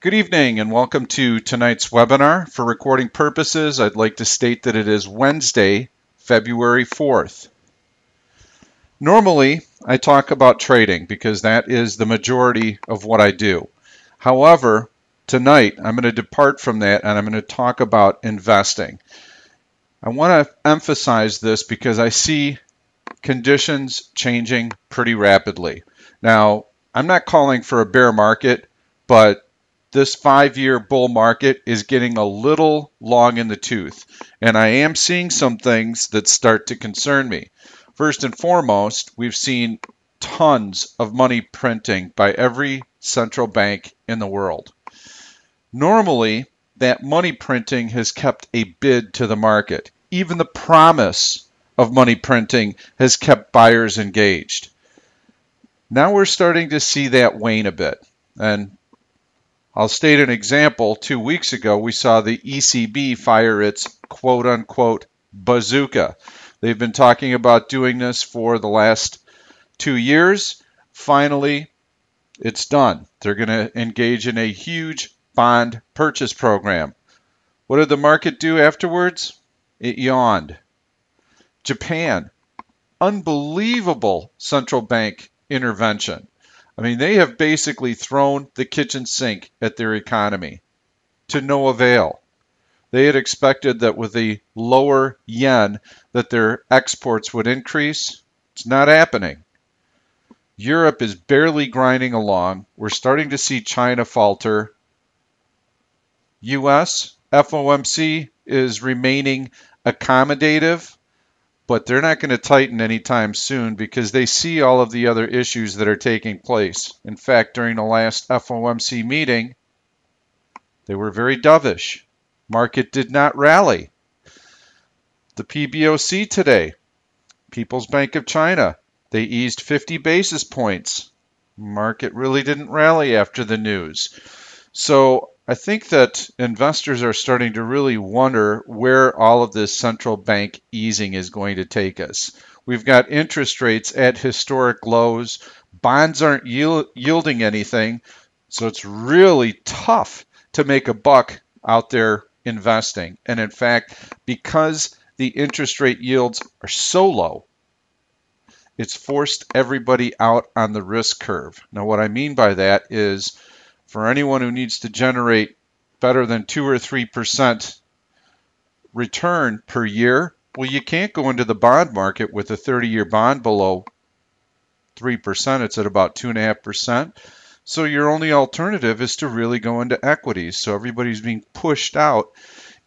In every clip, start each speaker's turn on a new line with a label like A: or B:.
A: Good evening and welcome to tonight's webinar. For recording purposes, I'd like to state that it is Wednesday, February 4th. Normally, I talk about trading because that is the majority of what I do. However, tonight I'm going to depart from that and I'm going to talk about investing. I want to emphasize this because I see conditions changing pretty rapidly. Now, I'm not calling for a bear market, but this 5-year bull market is getting a little long in the tooth, and I am seeing some things that start to concern me. First and foremost, we've seen tons of money printing by every central bank in the world. Normally, that money printing has kept a bid to the market. Even the promise of money printing has kept buyers engaged. Now we're starting to see that wane a bit, and I'll state an example. 2 weeks ago, we saw the ECB fire its quote-unquote bazooka. They've been talking about doing this for the last 2 years. Finally, it's done. They're going to engage in a huge bond purchase program. What did the market do afterwards? It yawned. Japan, unbelievable central bank intervention. I mean, they have basically thrown the kitchen sink at their economy to no avail. They had expected that with the lower yen that their exports would increase. It's not happening. Europe is barely grinding along. We're starting to see China falter. US, FOMC is remaining accommodative, but they're not going to tighten anytime soon because they see all of the other issues that are taking place. In fact, during the last FOMC meeting, they were very dovish. Market did not rally. The PBOC today, People's Bank of China, they eased 50 basis points. Market really didn't rally after the news. So I think that investors are starting to really wonder where all of this central bank easing is going to take us. We've got interest rates at historic lows. Bonds aren't yielding anything, so it's really tough to make a buck out there investing. And in fact, because the interest rate yields are so low, it's forced everybody out on the risk curve. Now, what I mean by that is for anyone who needs to generate better than 2 or 3% return per year, well, you can't go into the bond market with a 30-year bond below 3%. It's at about 2.5%. So your only alternative is to really go into equities. So everybody's being pushed out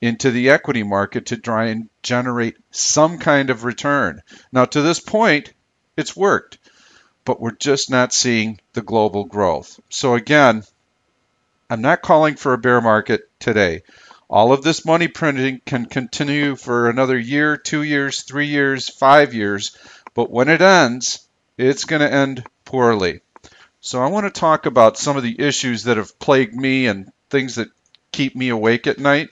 A: into the equity market to try and generate some kind of return. Now, to this point, it's worked, but we're just not seeing the global growth. So again, I'm not calling for a bear market today. All of this money printing can continue for another year, 2 years, 3 years, 5 years, but when it ends, it's going to end poorly. So I want to talk about some of the issues that have plagued me and things that keep me awake at night.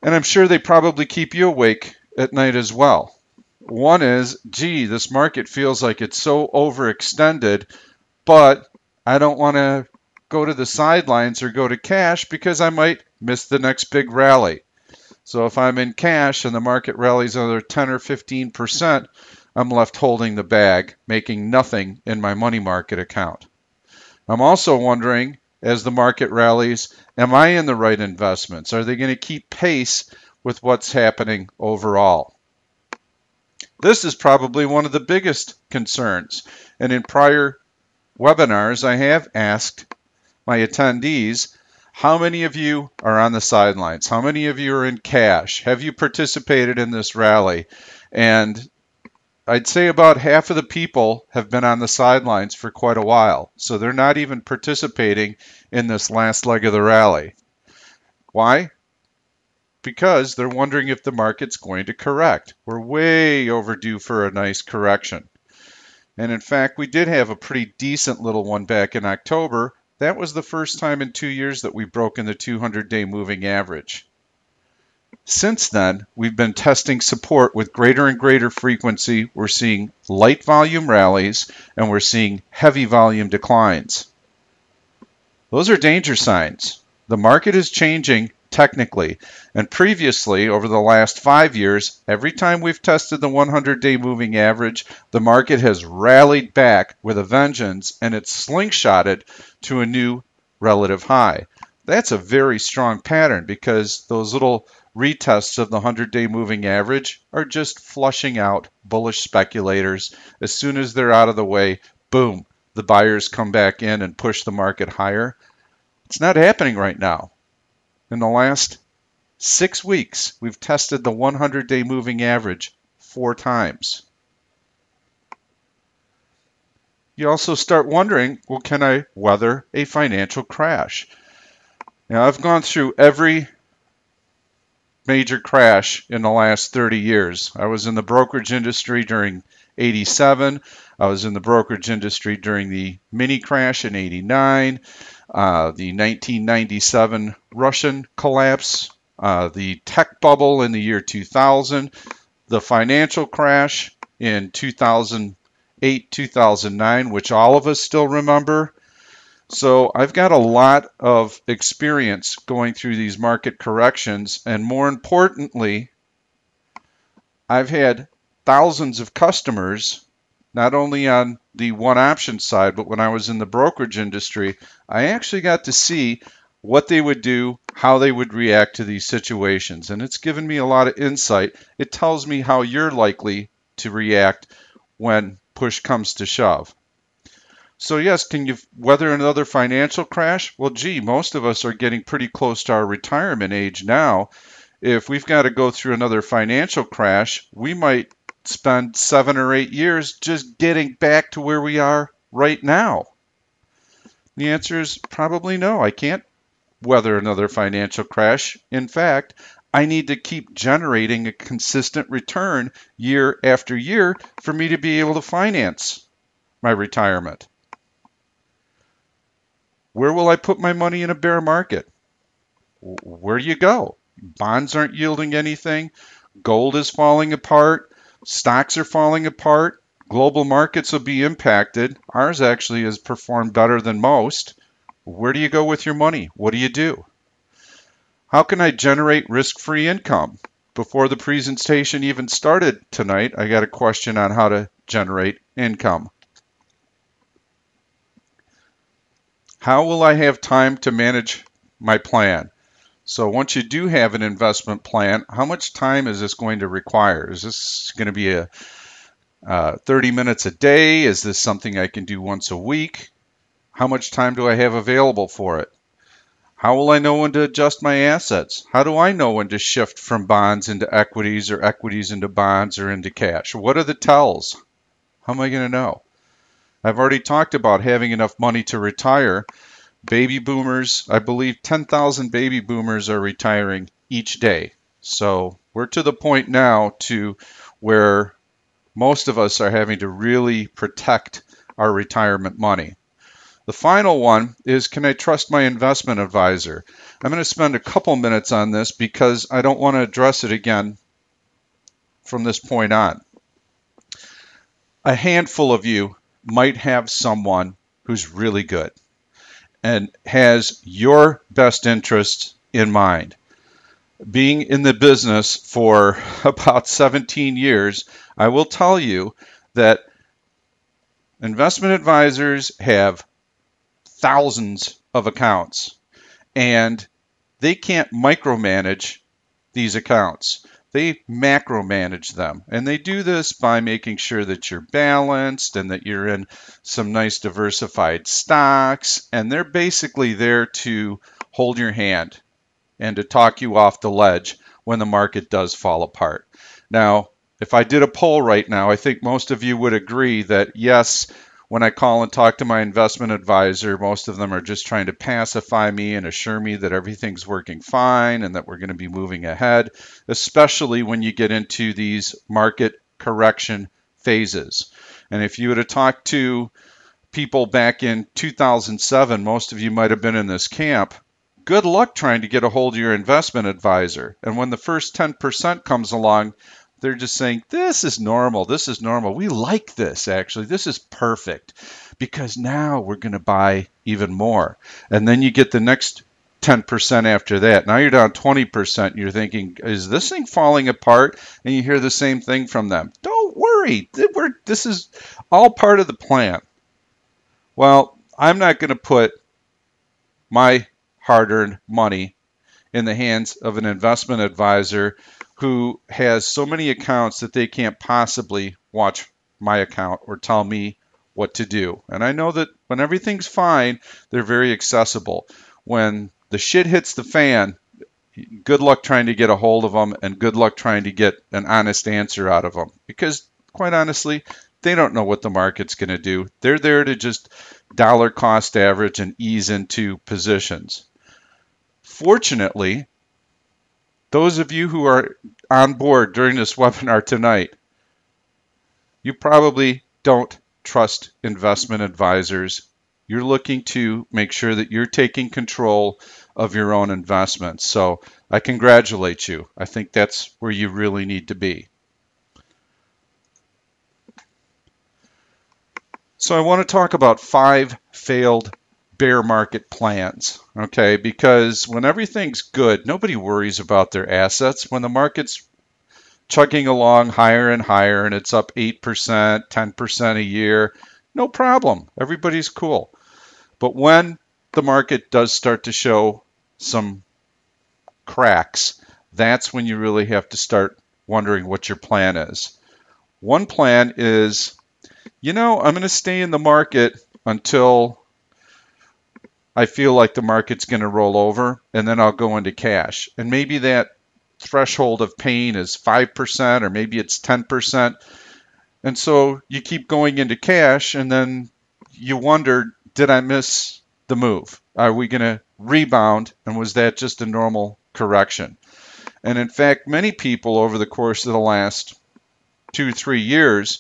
A: And I'm sure they probably keep you awake at night as well. One is, gee, this market feels like it's so overextended, but I don't want to go to the sidelines or go to cash because I might miss the next big rally. So if I'm in cash and the market rallies another 10 or 15%, I'm left holding the bag, making nothing in my money market account. I'm also wondering, as the market rallies, am I in the right investments? Are they going to keep pace with what's happening overall? This is probably one of the biggest concerns. And in prior webinars, I have asked my attendees, how many of you are on the sidelines? How many of you are in cash? Have you participated in this rally? And I'd say about half of the people have been on the sidelines for quite a while. So they're not even participating in this last leg of the rally. Why? Because they're wondering if the market's going to correct. We're way overdue for a nice correction. And in fact, we did have a pretty decent little one back in October. That was the first time in 2 years that we've broken the 200-day moving average. Since then, we've been testing support with greater and greater frequency. We're seeing light volume rallies, and we're seeing heavy volume declines. Those are danger signs. The market is changing technically. And previously, over the last 5 years, every time we've tested the 100-day moving average, the market has rallied back with a vengeance and it's slingshotted to a new relative high. That's a very strong pattern because those little retests of the 100-day moving average are just flushing out bullish speculators. As soon as they're out of the way, boom, the buyers come back in and push the market higher. It's not happening right now. In the last 6 weeks, we've tested the 100-day moving average 4 times. You also start wondering, well, can I weather a financial crash? Now, I've gone through every major crash in the last 30 years. I was in the brokerage industry during 87. I was in the brokerage industry during the mini crash in 89, the 1997 Russian collapse, the tech bubble in the year 2000, the financial crash in 2008, 2009, which all of us still remember. So I've got a lot of experience going through these market corrections, and more importantly, I've had thousands of customers, not only on the one option side, but when I was in the brokerage industry, I actually got to see what they would do, how they would react to these situations. And it's given me a lot of insight. It tells me how you're likely to react when push comes to shove. So yes, can you weather another financial crash? Well, gee, most of us are getting pretty close to our retirement age now. If we've got to go through another financial crash, we might spend 7 or 8 years just getting back to where we are right now. The answer is probably no. I can't weather another financial crash. In fact, I need to keep generating a consistent return year after year for me to be able to finance my retirement. Where will I put my money in a bear market? Where do you go? Bonds aren't yielding anything. Gold is falling apart. Stocks are falling apart. Global markets will be impacted. Ours actually has performed better than most. Where do you go with your money? What do you do? How can I generate risk-free income? Before the presentation even started tonight, I got a question on how to generate income. How will I have time to manage my plan? So once you do have an investment plan, how much time is this going to require? Is this going to be a 30 minutes a day? Is this something I can do once a week? How much time do I have available for it? How will I know when to adjust my assets? How do I know when to shift from bonds into equities or equities into bonds or into cash? What are the tells? How am I going to know? I've already talked about having enough money to retire. Baby boomers, I believe 10,000 baby boomers are retiring each day. So we're to the point now to where most of us are having to really protect our retirement money. The final one is, can I trust my investment advisor? I'm going to spend a couple minutes on this because I don't want to address it again from this point on. A handful of you might have someone who's really good and has your best interests in mind. Being in the business for about 17 years, I will tell you that investment advisors have thousands of accounts, and they can't micromanage these accounts. They macro-manage them, and they do this by making sure that you're balanced and that you're in some nice diversified stocks, and they're basically there to hold your hand and to talk you off the ledge when the market does fall apart. Now, if I did a poll right now, I think most of you would agree that yes, when I call and talk to my investment advisor, most of them are just trying to pacify me and assure me that everything's working fine and that we're going to be moving ahead, especially when you get into these market correction phases. And if you would have talked to people back in 2007, most of you might have been in this camp. Good luck trying to get a hold of your investment advisor. And when the first 10% comes along, they're just saying, this is normal. This is normal. We like this, actually. This is perfect because now we're going to buy even more. And then you get the next 10% after that. Now you're down 20%. You're thinking, is this thing falling apart? And you hear the same thing from them. Don't worry. This is all part of the plan. Well, I'm not going to put my hard-earned money in the hands of an investment advisor who has so many accounts that they can't possibly watch my account or tell me what to do. And I know that when everything's fine, they're very accessible. When the shit hits the fan, good luck trying to get a hold of them, and good luck trying to get an honest answer out of them. Because quite honestly, they don't know what the market's going to do. They're there to just dollar cost average and ease into positions. Fortunately, those of you who are on board during this webinar tonight, you probably don't trust investment advisors. You're looking to make sure that you're taking control of your own investments. So I congratulate you. I think that's where you really need to be. So I want to talk about 5 failed bear market plans, okay? Because when everything's good, nobody worries about their assets. When the market's chugging along higher and higher and it's up 8%, 10% a year, no problem. Everybody's cool. But when the market does start to show some cracks, that's when you really have to start wondering what your plan is. One plan is, I'm going to stay in the market until I feel like the market's going to roll over, and then I'll go into cash. And maybe that threshold of pain is 5%, or maybe it's 10%. And so you keep going into cash, and then you wonder, did I miss the move? Are we going to rebound, and was that just a normal correction? And in fact, many people over the course of the last 2-3 years,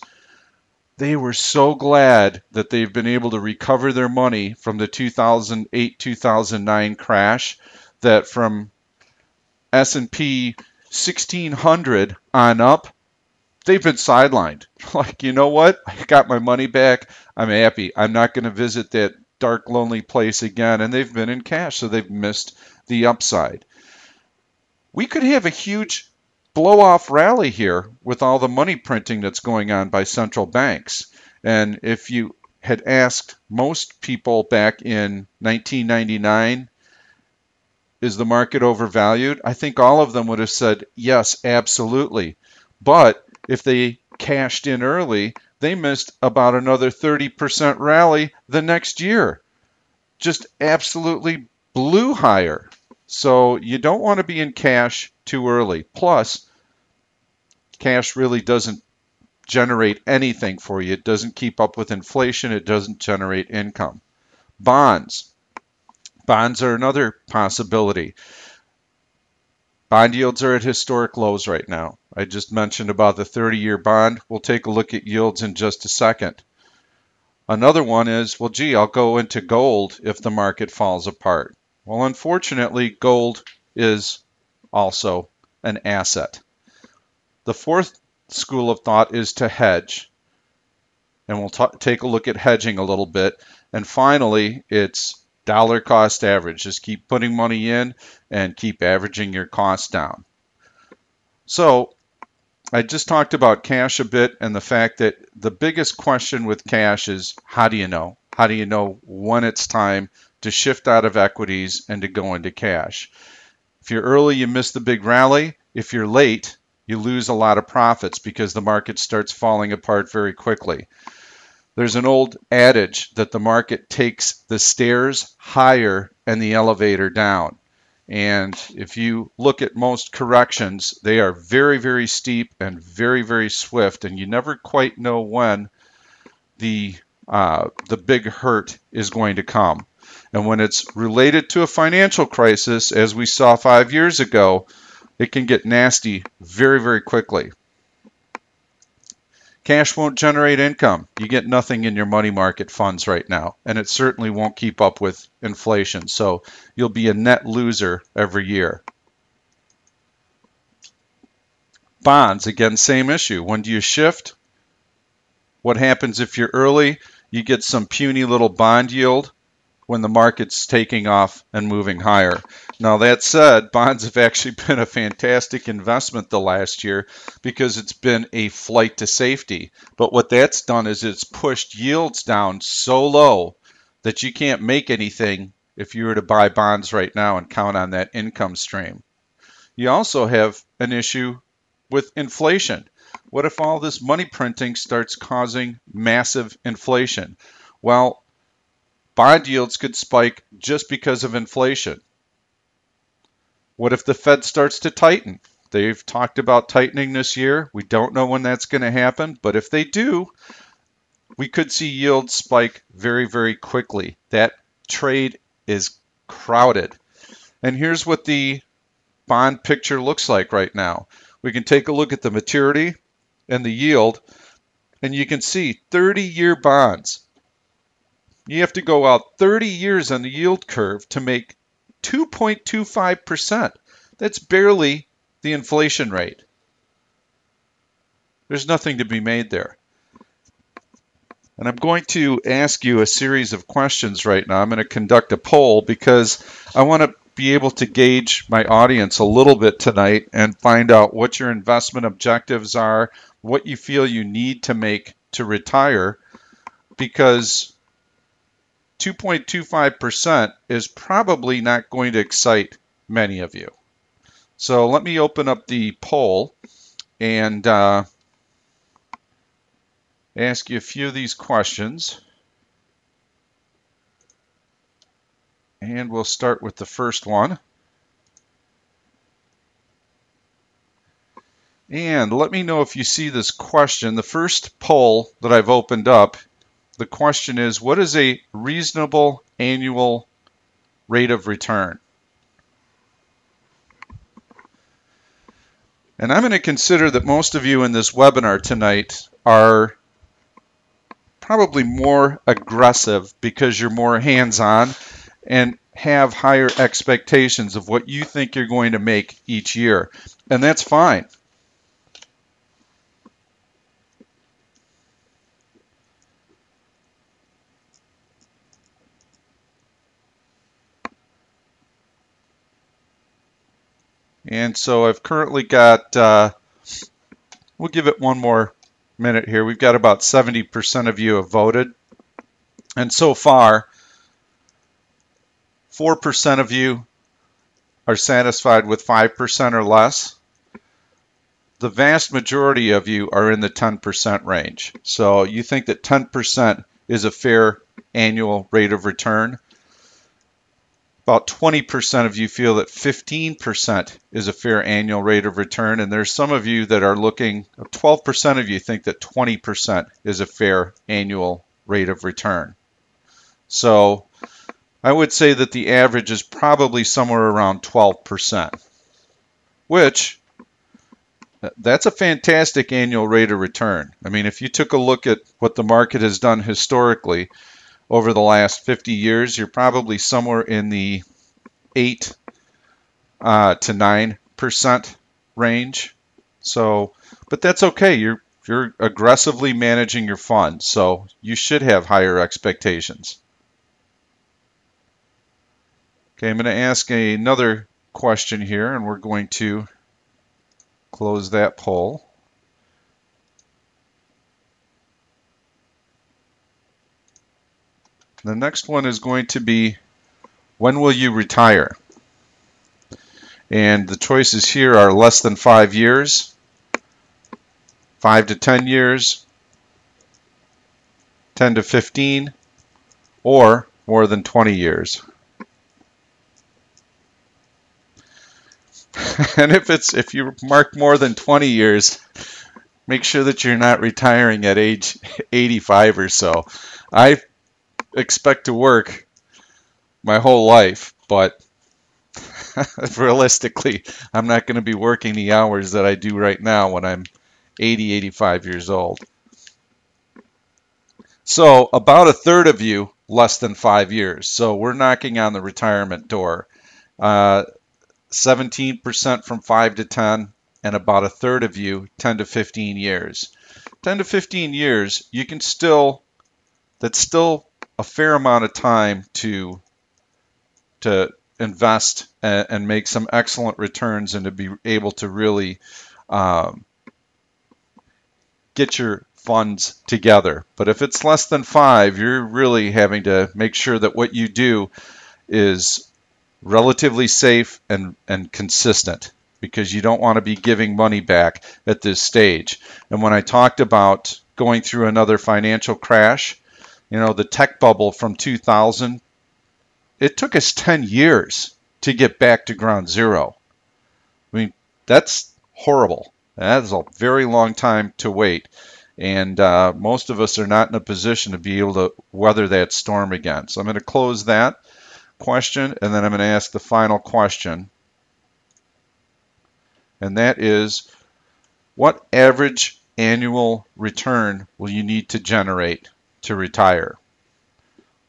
A: they were so glad that they've been able to recover their money from the 2008-2009 crash, that from S&P 1600 on up, they've been sidelined. Like, you know what? I got my money back. I'm happy. I'm not going to visit that dark, lonely place again. And they've been in cash, so they've missed the upside. We could have a huge blow-off rally here with all the money printing that's going on by central banks. And if you had asked most people back in 1999, is the market overvalued? I think all of them would have said, yes, absolutely. But if they cashed in early, they missed about another 30% rally the next year. Just absolutely blew higher. So you don't want to be in cash too early. Plus, cash really doesn't generate anything for you. It doesn't keep up with inflation. It doesn't generate income. Bonds. Bonds are another possibility. Bond yields are at historic lows right now. I just mentioned about the 30-year bond. We'll take a look at yields in just a second. Another one is, well, gee, I'll go into gold if the market falls apart. Well, unfortunately, gold is also an asset. The fourth school of thought is to hedge. And we'll take a look at hedging a little bit. And finally, it's dollar cost average. Just keep putting money in and keep averaging your costs down. So I just talked about cash a bit, and the fact that the biggest question with cash is, how do you know? How do you know when it's time to shift out of equities and to go into cash? If you're early, you miss the big rally. If you're late, you lose a lot of profits because the market starts falling apart very quickly. There's an old adage that the market takes the stairs higher and the elevator down. And if you look at most corrections, they are very, very steep and very, very swift, and you never quite know when the big hurt is going to come. And when it's related to a financial crisis, as we saw 5 years ago, it can get nasty very, very quickly. Cash won't generate income. You get nothing in your money market funds right now, and it certainly won't keep up with inflation. So you'll be a net loser every year. Bonds, again, same issue. When do you shift? What happens if you're early? You get some puny little bond yield. when the market's taking off and moving higher. Now, that said, bonds have actually been a fantastic investment the last year because it's been a flight to safety. But what that's done is it's pushed yields down so low that you can't make anything if you were to buy bonds right now and count on that income stream. You also have an issue with inflation. What if all this money printing starts causing massive inflation? Well, bond yields could spike just because of inflation. What if the Fed starts to tighten? They've talked about tightening this year. We don't know when that's going to happen, but if they do, we could see yields spike very, very quickly. That trade is crowded. And here's what the bond picture looks like right now. We can take a look at the maturity and the yield, and you can see 30-year bonds. You have to go out 30 years on the yield curve to make 2.25%. That's barely the inflation rate. There's nothing to be made there. And I'm going to ask you a series of questions right now. I'm going to conduct a poll because I want to be able to gauge my audience a little bit tonight and find out what your investment objectives are, what you feel you need to make to retire, because 2.25% is probably not going to excite many of you. So let me open up the poll and ask you a few of these questions. And we'll start with the first one. And let me know if you see this question. The first poll that I've opened up, the question is, what is a reasonable annual rate of return? And I'm going to consider that most of you in this webinar tonight are probably more aggressive because you're more hands-on and have higher expectations of what you think you're going to make each year. And that's fine. And so I've currently got, we'll give it one more minute here. We've got about 70% of you have voted. And so far, 4% of you are satisfied with 5% or less. The vast majority of you are in the 10% range. So you think that 10% is a fair annual rate of return. About 20% of you feel that 15% is a fair annual rate of return, and there's some of you that are looking, 12% of you think that 20% is a fair annual rate of return. So I would say that the average is probably somewhere around 12%, which that's a fantastic annual rate of return. I mean, if you took a look at what the market has done historically, over the last 50 years, you're probably somewhere in the 8 to 9% range. So, but that's okay. You're aggressively managing your fund, so you should have higher expectations. Okay, I'm going to ask another question here, and we're going to close that poll. The next one is going to be, when will you retire? And the choices here are less than 5 years, 5 to 10 years, 10 to 15, or more than 20 years. And if you mark more than 20 years, make sure that you're not retiring at age 85 or so. I expect to work my whole life, but realistically, I'm not going to be working the hours that I do right now when I'm 80, 85 years old. So about a third of you, less than 5 years. So we're knocking on the retirement door. 17% from 5 to 10, and about a third of you, 10 to 15 years. 10 to 15 years, you can still, that's still a fair amount of time to invest and make some excellent returns and to be able to really um, get your funds together. But if it's less than 5, you're really having to make sure that what you do is relatively safe and consistent, because you don't want to be giving money back at this stage. And when I talked about going through another financial crash, the tech bubble from 2000, it took us 10 years to get back to ground zero. I mean, that's horrible. That is a very long time to wait. And most of us are not in a position to be able to weather that storm again. So I'm going to close that question, and then I'm going to ask the final question. And that is, what average annual return will you need to generate to retire?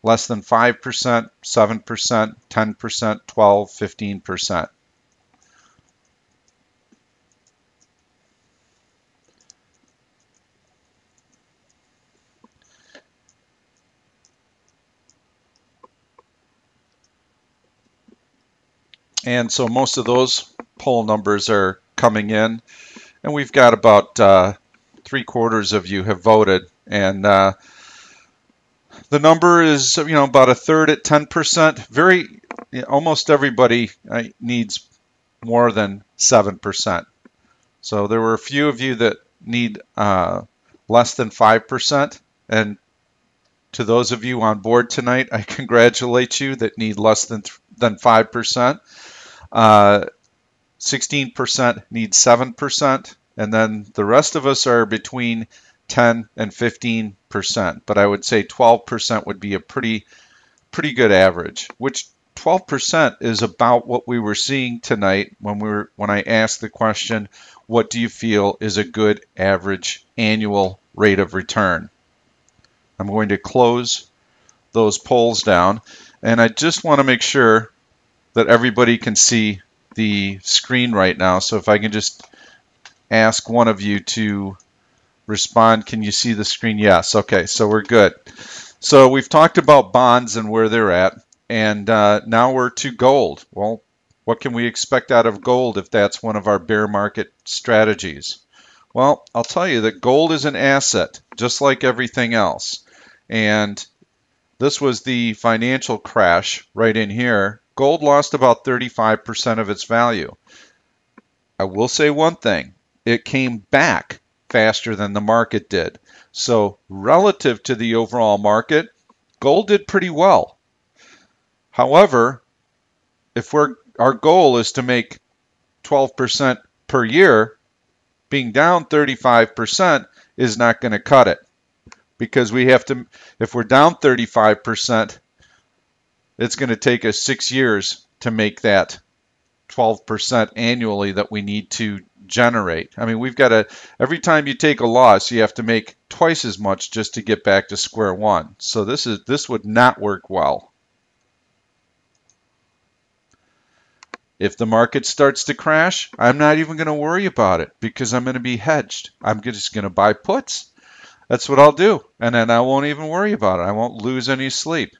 A: Less than 5%, 7%, 10%, 12, 15%. And so most of those poll numbers are coming in, and we've got about 3/4 of you have voted, and the number is about a third at 10%. Almost everybody needs more than 7%. So there were a few of you that need less than 5%, and to those of you on board tonight, I congratulate you that need less than 5%. 16% need 7%, and then the rest of us are between 10 and 15%. But I would say 12% would be a pretty good average, which 12% is about what we were seeing tonight when I asked the question, what do you feel is a good average annual rate of return? I'm going to close those polls down, and I just want to make sure that everybody can see the screen right now. So if I can just ask one of you to respond. Can you see the screen? Yes. Okay, so we're good. So we've talked about bonds and where they're at, and now we're to gold. Well, what can we expect out of gold if that's one of our bear market strategies? Well, I'll tell you that gold is an asset, just like everything else. And this was the financial crash right in here. Gold lost about 35% of its value. I will say one thing. It came back faster than the market did. So relative to the overall market, gold did pretty well. However, if our goal is to make 12% per year, being down 35% is not going to cut it. Because we have to, if we're down 35%, it's going to take us 6 years to make that 12% annually that we need to generate. I mean, we've got to, every time you take a loss, you have to make twice as much just to get back to square one. So this would not work well. If the market starts to crash, I'm not even going to worry about it because I'm going to be hedged. I'm just going to buy puts. That's what I'll do. And then I won't even worry about it. I won't lose any sleep.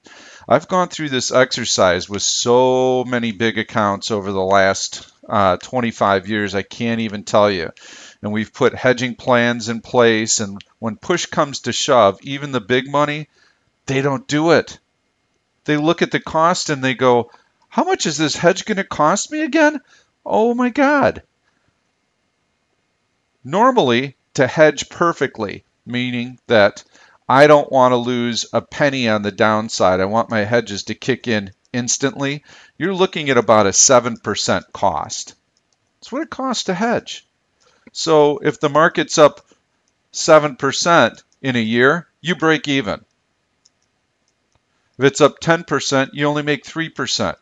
A: I've gone through this exercise with so many big accounts over the last 25 years, I can't even tell you. And we've put hedging plans in place. And when push comes to shove, even the big money, they don't do it. They look at the cost and they go, how much is this hedge going to cost me again? Oh my God. Normally, to hedge perfectly, meaning that I don't want to lose a penny on the downside. I want my hedges to kick in instantly. You're looking at about a 7% cost. That's what it costs to hedge. So if the market's up 7% in a year, you break even. If it's up 10%, you only make 3%.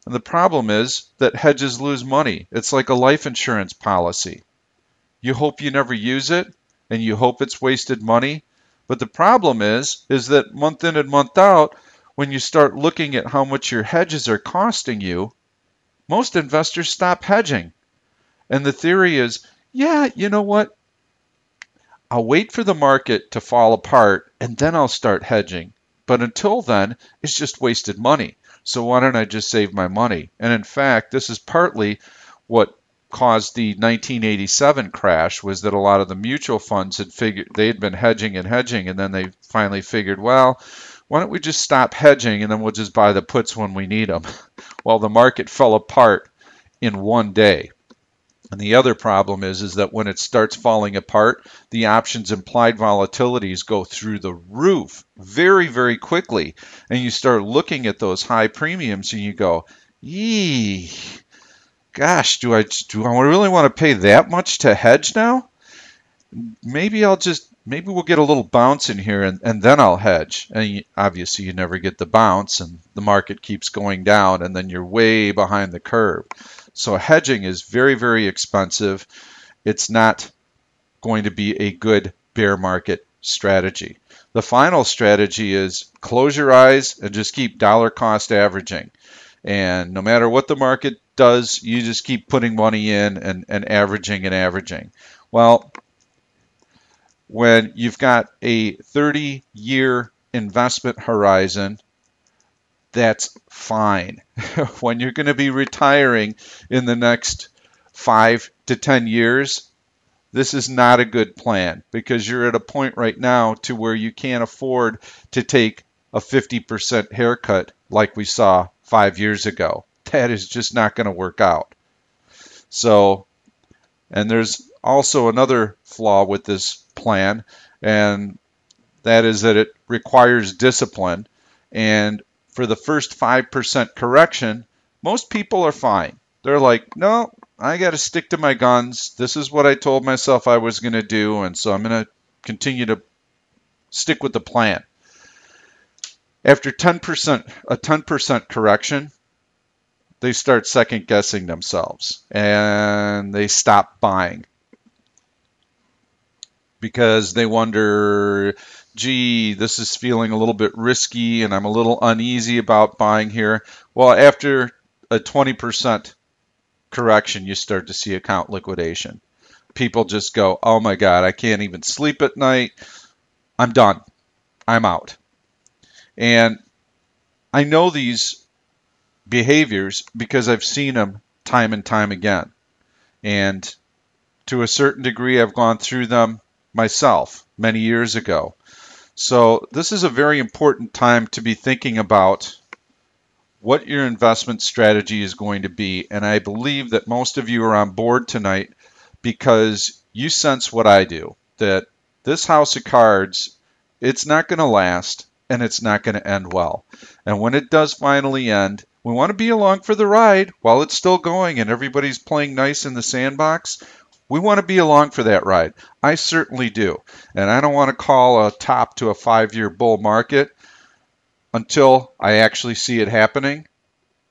A: And the problem is that hedges lose money. It's like a life insurance policy. You hope you never use it, and you hope it's wasted money. But the problem is that month in and month out, when you start looking at how much your hedges are costing you, most investors stop hedging. And the theory is, yeah, you know what? I'll wait for the market to fall apart and then I'll start hedging. But until then, it's just wasted money. So why don't I just save my money? And in fact, this is partly what caused the 1987 crash, was that a lot of the mutual funds had figured they had been hedging and hedging, and then they finally figured, well, why don't we just stop hedging and then we'll just buy the puts when we need them? Well, the market fell apart in one day. And the other problem is that when it starts falling apart, the options implied volatilities go through the roof very, very quickly. And you start looking at those high premiums and you go, yee, gosh, do I really want to pay that much to hedge now? Maybe we'll get a little bounce in here and then I'll hedge. And obviously you never get the bounce and the market keeps going down and then you're way behind the curve. So hedging is very, very expensive. It's not going to be a good bear market strategy. The final strategy is close your eyes and just keep dollar cost averaging. And no matter what the market does, you just keep putting money in and averaging and averaging. Well, when you've got a 30-year investment horizon, that's fine. When you're going to be retiring in the next 5 to 10 years, this is not a good plan, because you're at a point right now to where you can't afford to take a 50% haircut like we saw 5 years ago. That is just not going to work out. So, and there's also another flaw with this plan, and that is that it requires discipline. And for the first 5% correction, most people are fine. They're like, no, I got to stick to my guns. This is what I told myself I was going to do, and so I'm going to continue to stick with the plan. After a 10% correction, they start second guessing themselves and they stop buying because they wonder, gee, this is feeling a little bit risky and I'm a little uneasy about buying here. Well, after a 20% correction, you start to see account liquidation. People just go, oh my God, I can't even sleep at night. I'm done. I'm out. And I know these behaviors because I've seen them time and time again. And to a certain degree, I've gone through them myself many years ago. So this is a very important time to be thinking about what your investment strategy is going to be. And I believe that most of you are on board tonight because you sense what I do, that this house of cards, it's not going to last and it's not going to end well. And when it does finally end, we want to be along for the ride while it's still going and everybody's playing nice in the sandbox. We want to be along for that ride. I certainly do. And I don't want to call a top to a 5-year bull market until I actually see it happening.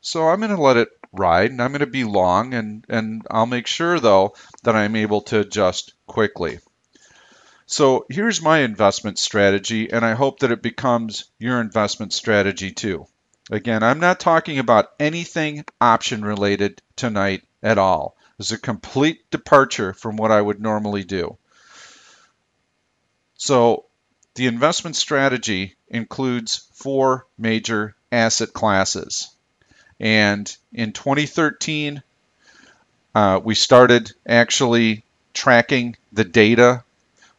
A: So I'm going to let it ride and I'm going to be long, and I'll make sure, though, that I'm able to adjust quickly. So here's my investment strategy, and I hope that it becomes your investment strategy too. Again, I'm not talking about anything option related tonight at all. It's a complete departure from what I would normally do. So the investment strategy includes 4 major asset classes. And in 2013, we started actually tracking the data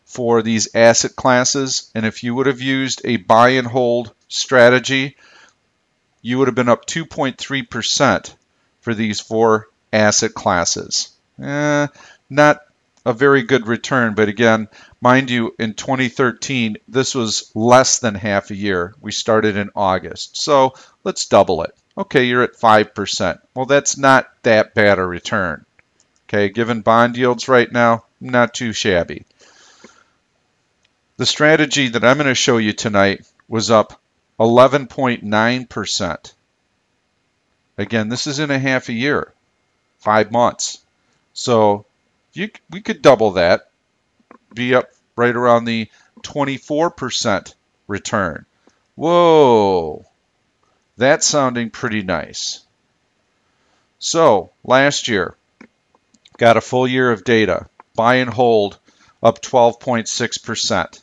A: for these asset classes. And if you would have used a buy and hold strategy, you would have been up 2.3% for these 4 asset classes. Not a very good return, but again, mind you, in 2013, this was less than half a year. We started in August, so let's double it. Okay, you're at 5%. Well, that's not that bad a return. Okay, given bond yields right now, not too shabby. The strategy that I'm going to show you tonight was up 11.9%. Again, this is in a half a year, 5 months. So we could double that, be up right around the 24% return. Whoa, that's sounding pretty nice. So last year, got a full year of data. Buy and hold up 12.6%.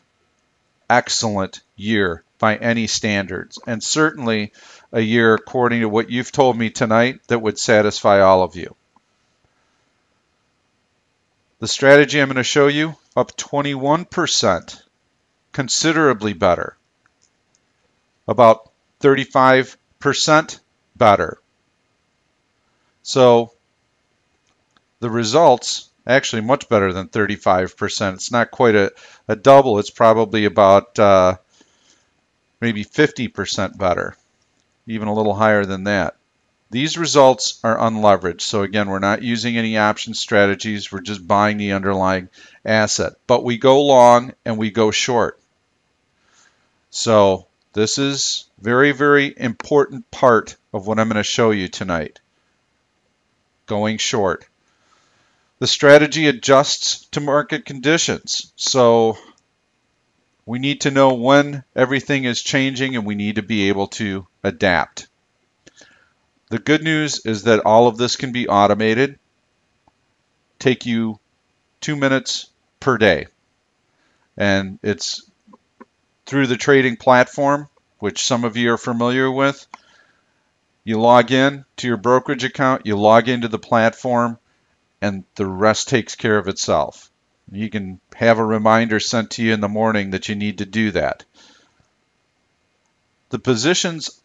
A: Excellent year by any standards, and certainly a year, according to what you've told me tonight, that would satisfy all of you. The strategy I'm going to show you, up 21%, considerably better. About 35% better. So the results, actually much better than 35%. It's not quite a double. It's probably about maybe 50% better, even a little higher than that. These results are unleveraged. So again, we're not using any option strategies. We're just buying the underlying asset. But we go long and we go short. So this is very, very important part of what I'm going to show you tonight. Going short. The strategy adjusts to market conditions. So we need to know when everything is changing and we need to be able to adapt. The good news is that all of this can be automated. Take you 2 minutes per day. And it's through the trading platform, which some of you are familiar with. You log in to your brokerage account, you log into the platform, and the rest takes care of itself. You can have a reminder sent to you in the morning that you need to do that. The positions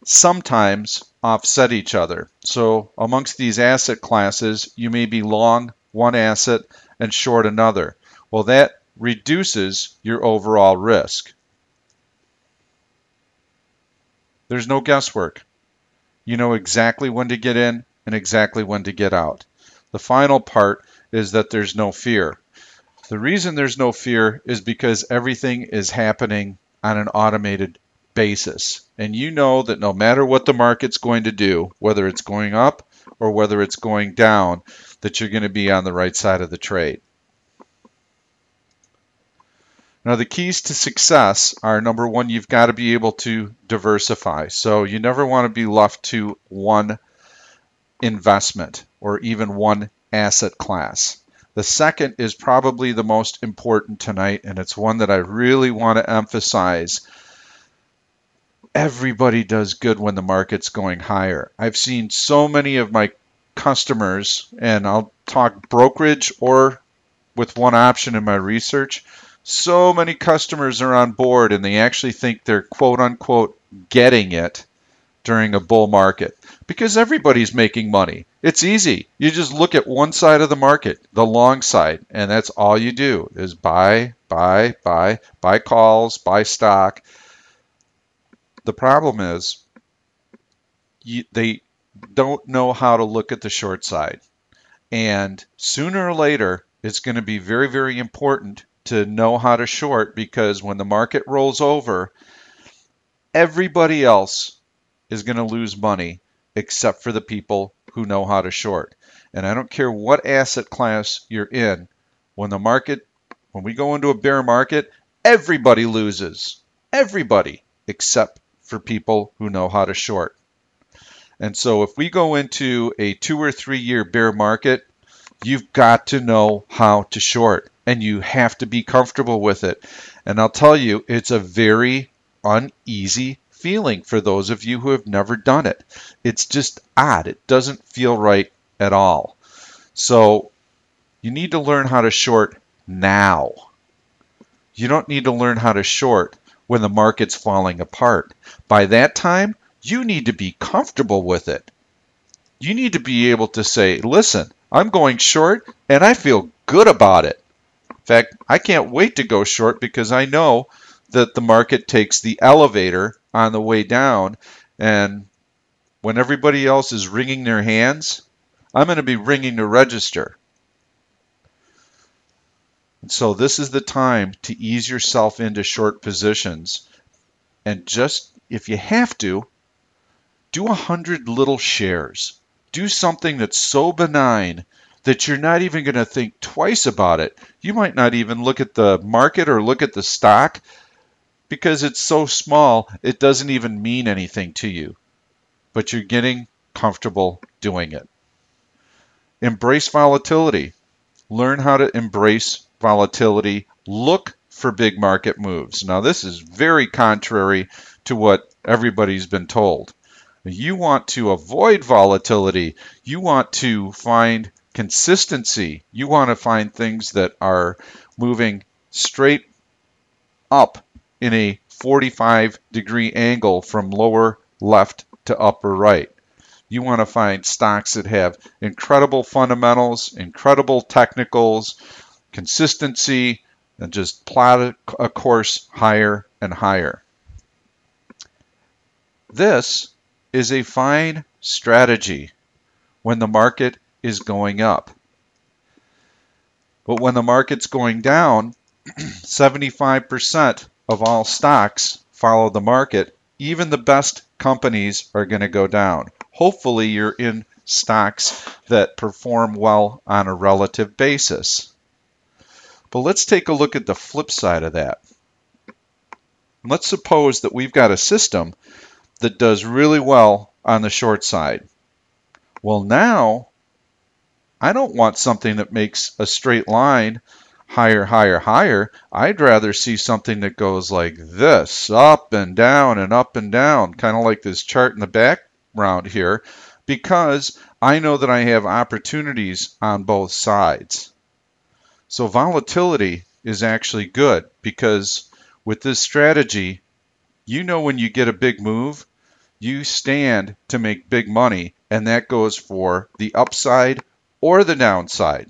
A: sometimes offset each other. So amongst these asset classes, you may be long one asset and short another. Well, that reduces your overall risk. There's no guesswork. You know exactly when to get in and exactly when to get out. The final part is that there's no fear. The reason there's no fear is because everything is happening on an automated basis. And you know that no matter what the market's going to do, whether it's going up or whether it's going down, that you're going to be on the right side of the trade. Now, the keys to success are, number one, you've got to be able to diversify. So you never want to be left to one investment or even one asset class. The second is probably the most important tonight, and it's one that I really want to emphasize. Everybody does good when the market's going higher. I've seen so many of my customers, and I'll talk brokerage or with one option in my research, so many customers are on board and they actually think they're quote unquote getting it during a bull market because everybody's making money. It's easy. You just look at one side of the market, the long side, and that's all you do is buy calls, buy stock. The problem is they don't know how to look at the short side. And sooner or later, it's going to be very, very important to know how to short, because when the market rolls over, everybody else is going to lose money except for the people who know how to short. And I don't care what asset class you're in, when we go into a bear market, everybody loses. Everybody except for people who know how to short. And so if we go into a 2 or 3 year bear market, you've got to know how to short, and you have to be comfortable with it. And I'll tell you, it's a very uneasy feeling for those of you who have never done it. It's just odd. It doesn't feel right at all. So you need to learn how to short now. You don't need to learn how to short when the market's falling apart. By that time, you need to be comfortable with it. You need to be able to say, listen, I'm going short and I feel good about it. In fact, I can't wait to go short because I know that the market takes the elevator on the way down, and when everybody else is wringing their hands, I'm going to be ringing the register. And so this is the time to ease yourself into short positions, and just, if you have to, do 100 little shares. Do something that's so benign that you're not even going to think twice about it. You might not even look at the market or look at the stock because it's so small, it doesn't even mean anything to you. But you're getting comfortable doing it. Embrace volatility. Learn how to embrace volatility, look for big market moves. Now, this is very contrary to what everybody's been told. You want to avoid volatility. You want to find consistency. You want to find things that are moving straight up in a 45-degree angle from lower left to upper right. You want to find stocks that have incredible fundamentals, incredible technicals, consistency, and just plot a course higher and higher. This is a fine strategy when the market is going up. But when the market's going down, 75% of all stocks follow the market. Even the best companies are going to go down. Hopefully you're in stocks that perform well on a relative basis. But let's take a look at the flip side of that. Let's suppose that we've got a system that does really well on the short side. Well, now I don't want something that makes a straight line higher, higher, higher. I'd rather see something that goes like this, up and down and up and down, kind of like this chart in the background here, because I know that I have opportunities on both sides. So volatility is actually good because with this strategy, you know when you get a big move, you stand to make big money, and that goes for the upside or the downside.